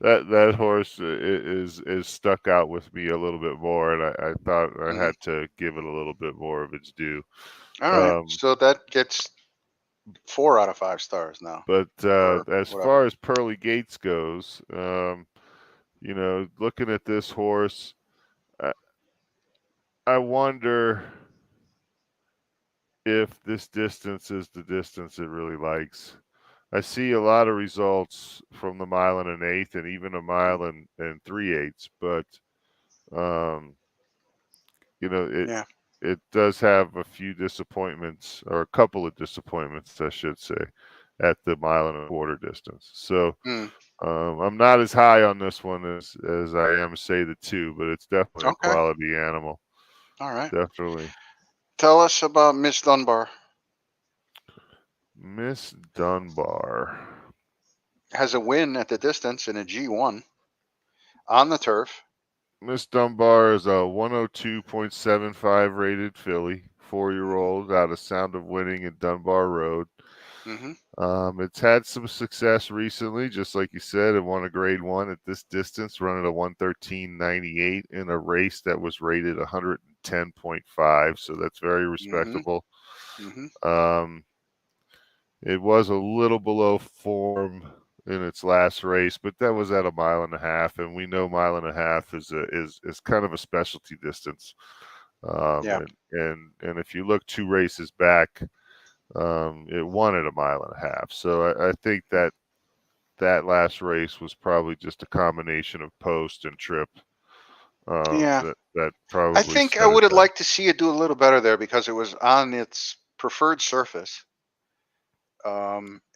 that horse is stuck out with me a little bit more, and I thought I Mm-hmm. had to give it a little bit more of its due. All right, Um, so that gets 4 out of 5 stars now, but or as whatever. far as Pearly Gates goes, looking at this horse, I, I wonder if this distance is the distance it really likes. I see a lot of results from the mile and an eighth, and even a mile and 3/8, but um, it Yeah. it does have a few disappointments, or a couple of disappointments, I should say, at the mile and a quarter distance. So Mm, I'm not as high on this one as I am, say, the 2, but it's definitely a okay. quality animal. All right. Definitely. Tell us about Miss Dunbar. Miss Dunbar. Has a win at the distance in a G1 on the turf. Miss Dunbar is a 102.75 rated filly, 4-year-old out of Sound of Winning at Dunbar Road. Mm-hmm. It's had some success recently, just like you said. It won a grade 1 at this distance, running a 113.98 in a race that was rated 110.5, so that's very Mm-hmm. respectable. Mm-hmm. Um, it was a little below form in its last race, but that was at a mile and a half, and we know mile and a half is kind of a specialty distance. Yeah. And if you look 2 races back, it won at a mile and a half. So I think that last race was probably just a combination of post and trip Yeah. that I probably think I set it would have back. liked to see it do a little better there because it was on its preferred surface.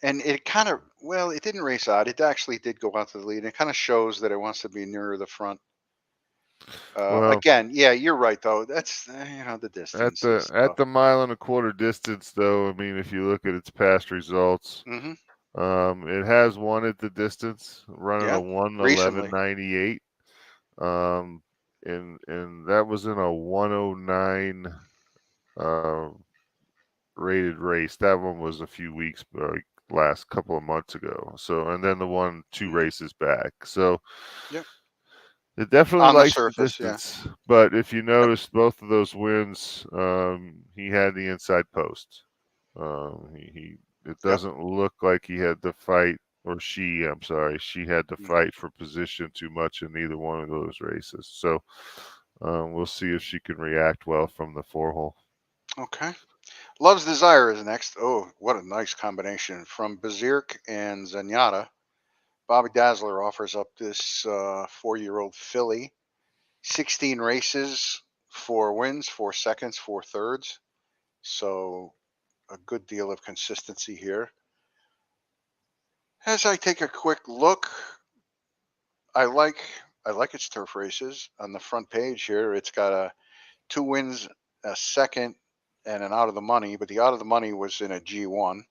And it kind of, well, it didn't race out. It actually did go out to the lead. It kind of shows that it wants to be nearer the front. Well, Again, yeah, you're right though. That's the at distance and the at stuff. the mile and a quarter distance, though, I mean, if you look at its past results, Hmm. it has won at the distance, running a Yeah, recently. 111.98. Um, and that was in a 109 uh, rated race. That one was a few weeks, last couple of months ago. So, and then the one 2 races back. So Yep. it definitely On the likes the surface, yeah. distance. But if you Yep. notice, both of those wins, he had the inside post. It Yep. doesn't look like he had to fight, or she, I'm sorry, she had to Mhm. fight for position too much in either one of those races. So we'll see if she can react well from the 4 hole. Okay. Love's Desire is next. Oh, what a nice combination from Bezirk and Zenyatta. Bobby Dazzler offers up this 4-year-old filly. 16 races, 4 wins, 4 seconds, 4 thirds. So a good deal of consistency here. As I take a quick look, I like I like its turf races. On the front page here, it's got 2 wins, a second, and an out of the money. But the out of the money was in a G1.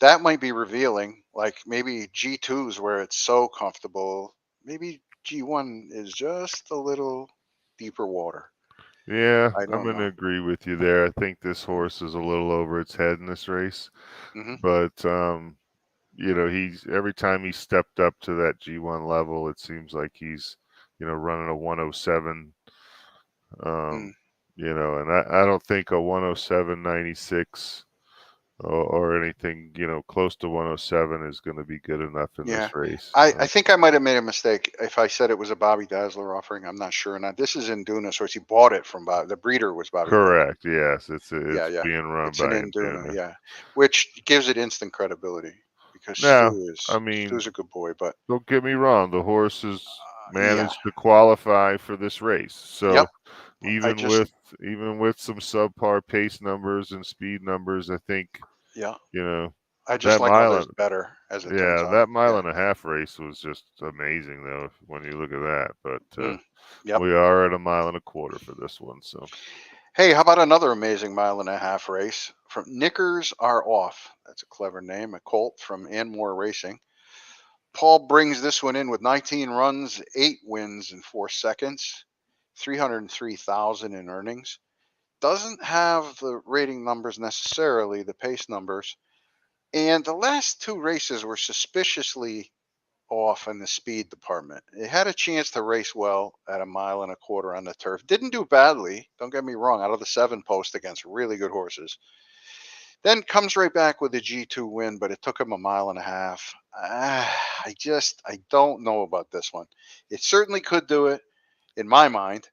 That might be revealing. Like maybe G2s where it's so comfortable. Maybe G1 is just a little deeper water. Yeah, I I'm don't going to know. agree with you there. I think this horse is a little over its head in this race. Mm-hmm. But, he's every time he stepped up to that G1 level, it seems like he's, running a 107. Mm, And I don't think a 107.96 or anything, close to 107 is going to be good enough in yeah. this race. I think I might have made a mistake if I said it was a Bobby Dazzler offering. I'm not sure. Now this is Induna, so he bought it from Bob. The breeder was Bobby Dazzler. Correct. Yes, Yeah, it's yeah. being run It's an by Induna, Induna. yeah, which gives it instant credibility because Now, I mean, Stu's a good boy, but don't get me wrong, the horse has yeah, managed to qualify for this race. yep. So I even just with even with some subpar pace numbers and speed numbers, I think, yeah, you know, I just that like mile others and better as it turns yeah, out. that mile Yeah. and a half race was just amazing though when you look at that. But Mm, yep. we are at a mile and a quarter for this one, so Hey, how about another amazing mile-and-a-half race from Knickers Are Off? That's a clever name. A colt from Anmore Racing. Paul brings this one in with 19 runs, 8 wins in 4 seconds, 303,000 in earnings. Doesn't have the rating numbers necessarily, the pace numbers. And the last 2 races were suspiciously off in the speed department. It had a chance to race well at a mile and a quarter on the turf. Didn't do badly, don't get me wrong, out of the 7 post against really good horses. Then comes right back with a G2 win, but it took him a mile and a half. I don't know about this one. It certainly could do it in my mind,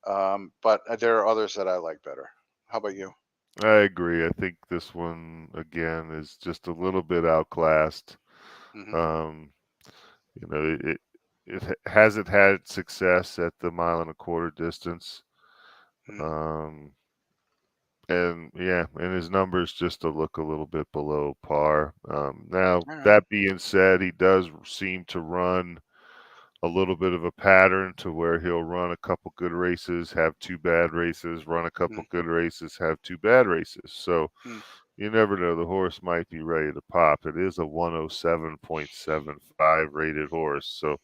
but there are others that I like better. How about you? I agree. I think this one again is just a little bit outclassed. Hmm. Um, it hasn't had success at the mile and a quarter distance. Mm. Um, and yeah, and his numbers just to look a little bit below par. Now All right. that being said, he does seem to run a little bit of a pattern to where he'll run a couple good races, have 2 bad races, run a couple Mm, good races, have 2 bad races. So mm. you never know. The horse might be ready to pop. It is a 107.75 rated horse, so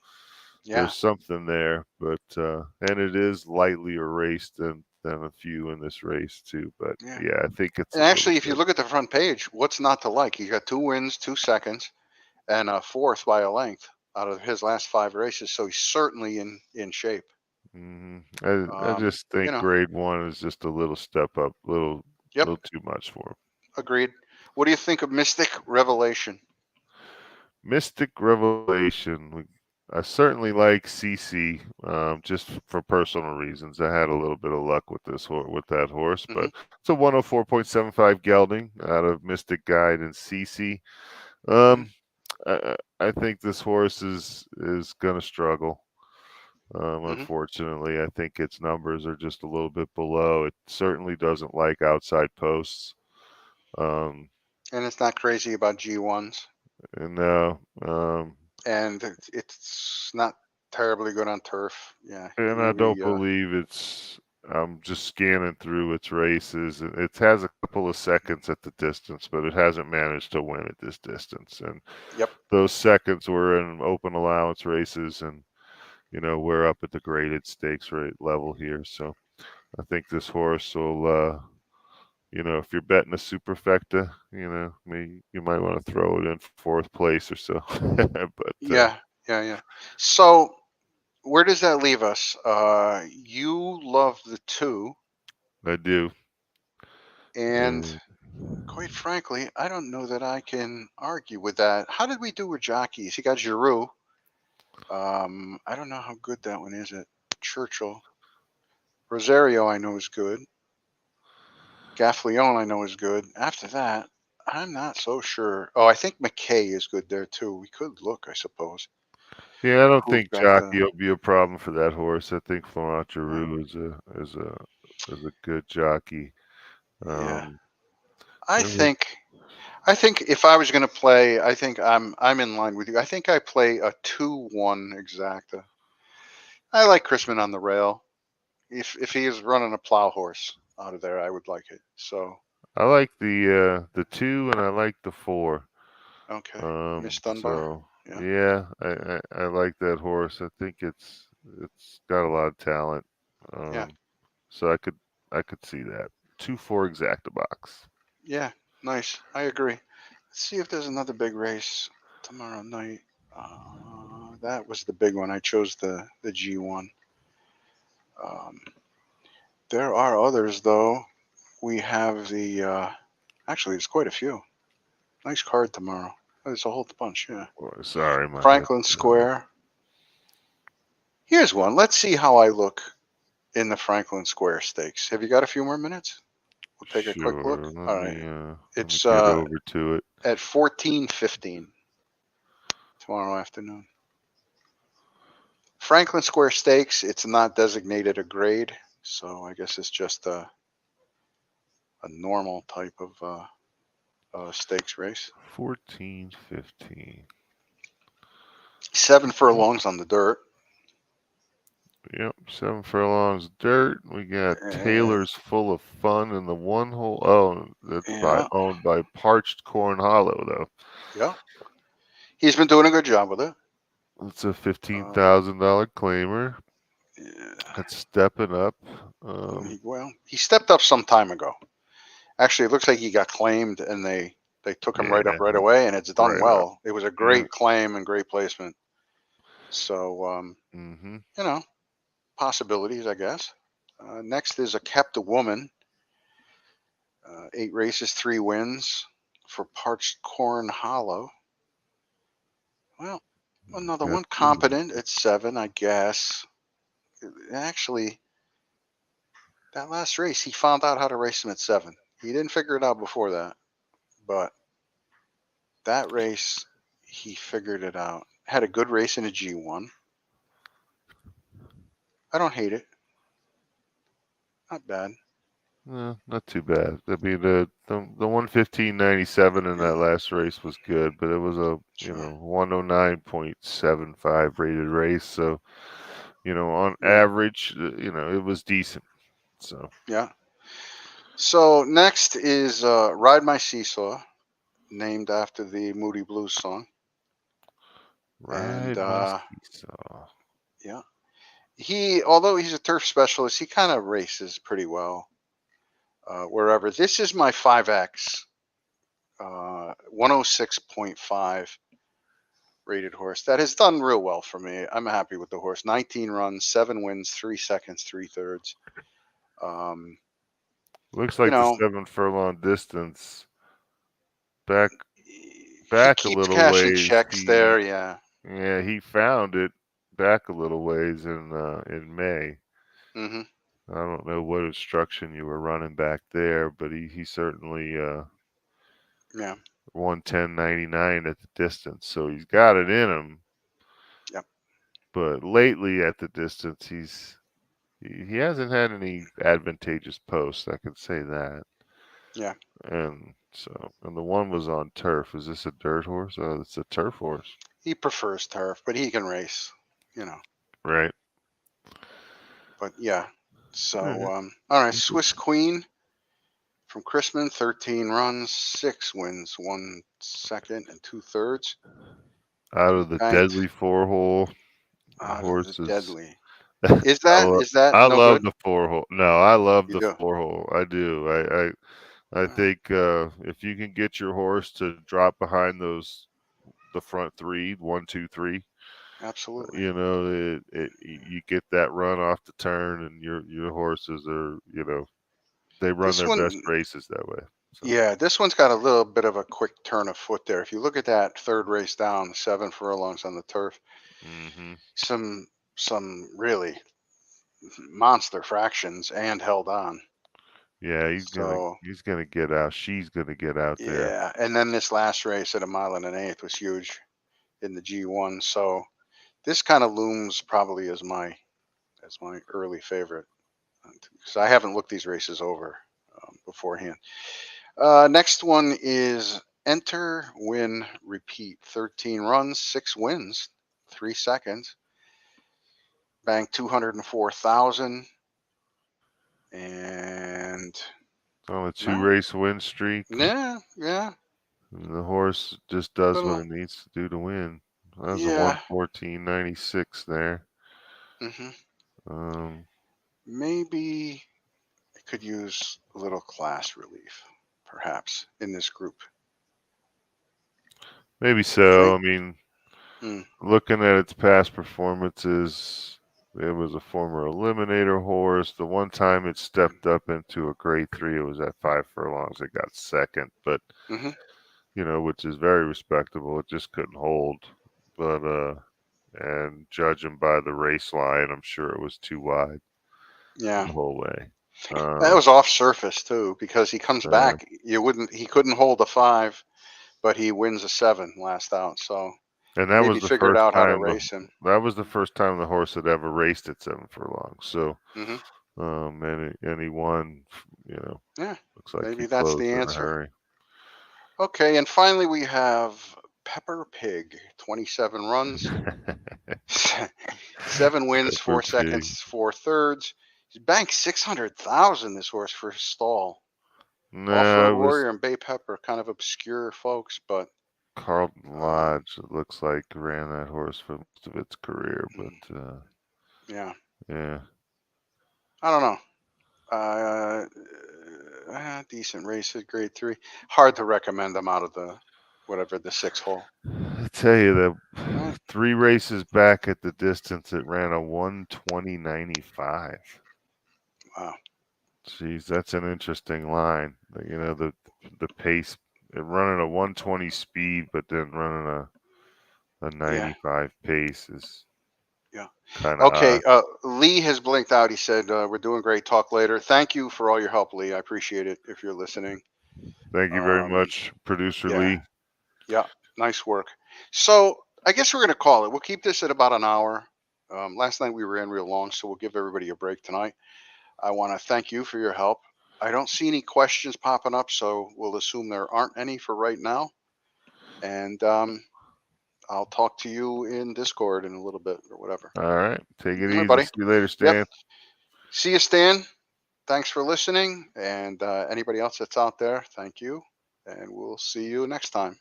Yeah, there's something there. But and it is lightly erased than a few in this race too. But yeah. yeah, I think it's And a little actually, if you bit. look at the front page, what's not to like? He got 2 wins, 2 seconds, and a fourth by a length out of his last 5 races. So he's certainly in shape. I just You think know. grade one is just a little step up, Yep. little too much for him. Agreed. What do you think of Mystic Revelation? Mystic Revelation. I certainly like CC, just for personal reasons. I had a little bit of luck with with that horse, Hmm. but it's a 104.75 gelding out of Mystic Guide and CC. Hmm. Um, I think this horse is gonna struggle. Hmm. Unfortunately, I think its numbers are just a little bit below. It certainly doesn't like outside posts. Um, And it's not crazy about G1s. and And it's not terribly good on turf. Yeah. And I don't believe it's. I'm just scanning through its races, and it has a couple of seconds at the distance, but it hasn't managed to win at this distance. And Yep. those seconds were in open allowance races, and we're up at the graded stakes rate level here. So I think this horse if you're betting a superfecta, you might want to throw it in fourth place or so. But Yeah, yeah. So where does that leave us? You love the 2, I do. and And quite frankly, I don't know that I can argue with that. How did we do with jockeys? You got Giroux. I don't know how good that one is at Churchill. Rosario, I know is good. Gaffleone, I know is good. After that, I'm not so sure. Oh, I think McKay is good there too. We could look, I suppose. yeah, I don't Who's think got jockey will be a problem for that horse. I think Florent uh, Giroux is a good jockey. yeah. Um, I there was think I think if I was going to play, I think I'm in line with you. I think I play a 2-1 exacta. I like Chrisman on the rail. If he is running a plow horse out of there, I would like it. So I like the 2 and I like the 4. okay, Miss Dunbar. So Yeah, yeah, I like that horse. I think it's got a lot of talent. yeah, Um, so I could see that 2-4 exacta box. yeah. Nice. I agree. Let's see if there's another big race tomorrow night. That was the big one. I chose the G1. Um, there are others though. We have the actually, there's quite a few. Nice card tomorrow. There's a whole bunch. Yeah. Oh, sorry, my head. Franklin Square. Here's one. Let's see how I look in the Franklin Square Stakes. Have you got a few more minutes? We'll take a quick look. Sure. Let All me right. uh let me It's get over to it. at 14:15 tomorrow afternoon. Franklin Square Stakes. It's not designated a grade, so I guess it's just a normal type of stakes race. 14-15. 7 furlongs on the dirt. Yep, 7 furlongs dirt. We got And Taylor's Full of Fun in the one hole. Oh, that's yeah, owned by Parched Corn Hollow though. yeah. He's been doing a good job with it. It's a Um, $15,000 claimer. yeah. That's stepping up. Well, he stepped up some time ago. Actually, it looks like he got claimed, and they took him Yeah, right up right away, and it's done right up. well. It was a Yeah. great claim and great placement. So Mm-hmm. you know, possibilities, I guess. Next is a kept a woman. 8 races, 3 wins for Parched Corn Hollow. Well, another Got one two. competent at 7, I guess. Actually, that last race, he found out how to race him at 7. He didn't figure it out before that, but that race, he figured it out. Had a good race in a G1. I don't hate it. Not bad. Not too bad. I mean, the 115.97 in that Yeah, last race was good, but it was a sure. 109.75 rated race. So on Yeah, average, it was decent. So yeah. So next is Ride My Seesaw, named after the Moody Blues song. And ride my seesaw. yeah, although he's a turf specialist, he kind of races pretty well wherever. This is my 5X, 106.5 rated horse. That has done real well for me. I'm happy with the horse. 19 runs, 7 wins, 3 seconds, 3/3. Um, Looks you like the know, 7 furlong distance back he back a keeps little cashing ways. checks there. Yeah. He found it back a little ways in May. Hmm. I don't know what instruction you were running back there, but he certainly Yeah. 110.99 at the distance, so he's got it in him. Yep. But lately at the distance, he hasn't had any advantageous posts. I can say that. Yeah. And the one was on turf. Is this a dirt horse? Oh, it's a turf horse, He prefers turf, but he can race. You know. right? But yeah. All So right. all right, Swiss Queen from Chrisman, 13 runs, 6 wins, 1 second and 2/3. Out He of the banked deadly 4 hole out of the horses. deadly. Is that I no love good? the 4 hole. No, I love You the do. 4 hole. I do. I I think if you can get your horse to drop behind the front three, 1, 2, 3, Absolutely. you know, you get that run off the turn, and your horses are, you know, they run This their best one, races that way. So, yeah, this one's got a little bit of a quick turn of foot there. If you look at that third race down, 7 furlongs on the turf, hmm some some really monster fractions and held on. yeah, So he's gonna get out. She's gonna get out there. yeah, and then this last race at 1.125 miles was huge in the G1. So this kind of looms probably as my early favorite because I haven't looked these races over beforehand. Next one is enter, win, repeat. 13 runs, 6 wins, 3 seconds. Banked 204,000, and On a 2 well, race win streak. yeah, yeah, The horse just does what little, it needs to do to win. That was a yeah. 114.96 there. hmm Um, Maybe it could use a little class relief, perhaps, in this group. maybe You so. think? I mean, Mm, looking at its past performances, it was a former eliminator horse. The one time it stepped up into a grade 3, it was at 5 furlongs. It got second, but hmm you know, which is very respectable. It just couldn't hold. But and judging by the race line, I'm sure it was too wide Yeah. the whole way. That was off surface too, because he comes Uh, back. He couldn't hold a 5, but he wins a 7 last out. So and that maybe was the figured first out how to time race him. the horse had ever raced at 7 furlongs. So, hmm and he won. You know, Yeah, looks like maybe he that's closed the in a answer. hurry. Okay, and finally we have Pepper Pig, 27 runs, 7 wins, Pepper 4 seconds, Pig. 4 thirds. He's banked 600,000 this horse for his stall. Off No, Road it was Warrior and Bay Pepper, kind of obscure folks, but Carlton um, Lodge. It looks like ran that horse for most of its career, but yeah, yeah. I don't know. Decent races, grade 3. Hard to recommend them out of the whatever the 6 hole. I tell you Right. that 3 races back at the distance, it ran a 120.95. Wow. Jeez, that's an interesting line. You know, the pace, running a 120 speed, but then running a Yeah. 95 pace is Yeah. kind of Okay. odd. Lee has blinked out. He said, "We're doing great. Talk later." Thank you for all your help, Lee. I appreciate it. If you're listening. Thank you very Um, much, Producer yeah. Lee. Yeah. Nice work. So I guess we're gonna call it. We'll keep this at about an hour. Last night we ran real long, so we'll give everybody a break tonight. I want to thank you for your help. I don't see any questions popping up, so we'll assume there aren't any for right now. And I'll talk to you in Discord in a little bit or whatever. All right. Take it All right, easy. buddy. See you later, Yep. Stan. See you, Stan. Thanks for listening. And anybody else that's out there, thank you. And we'll see you next time.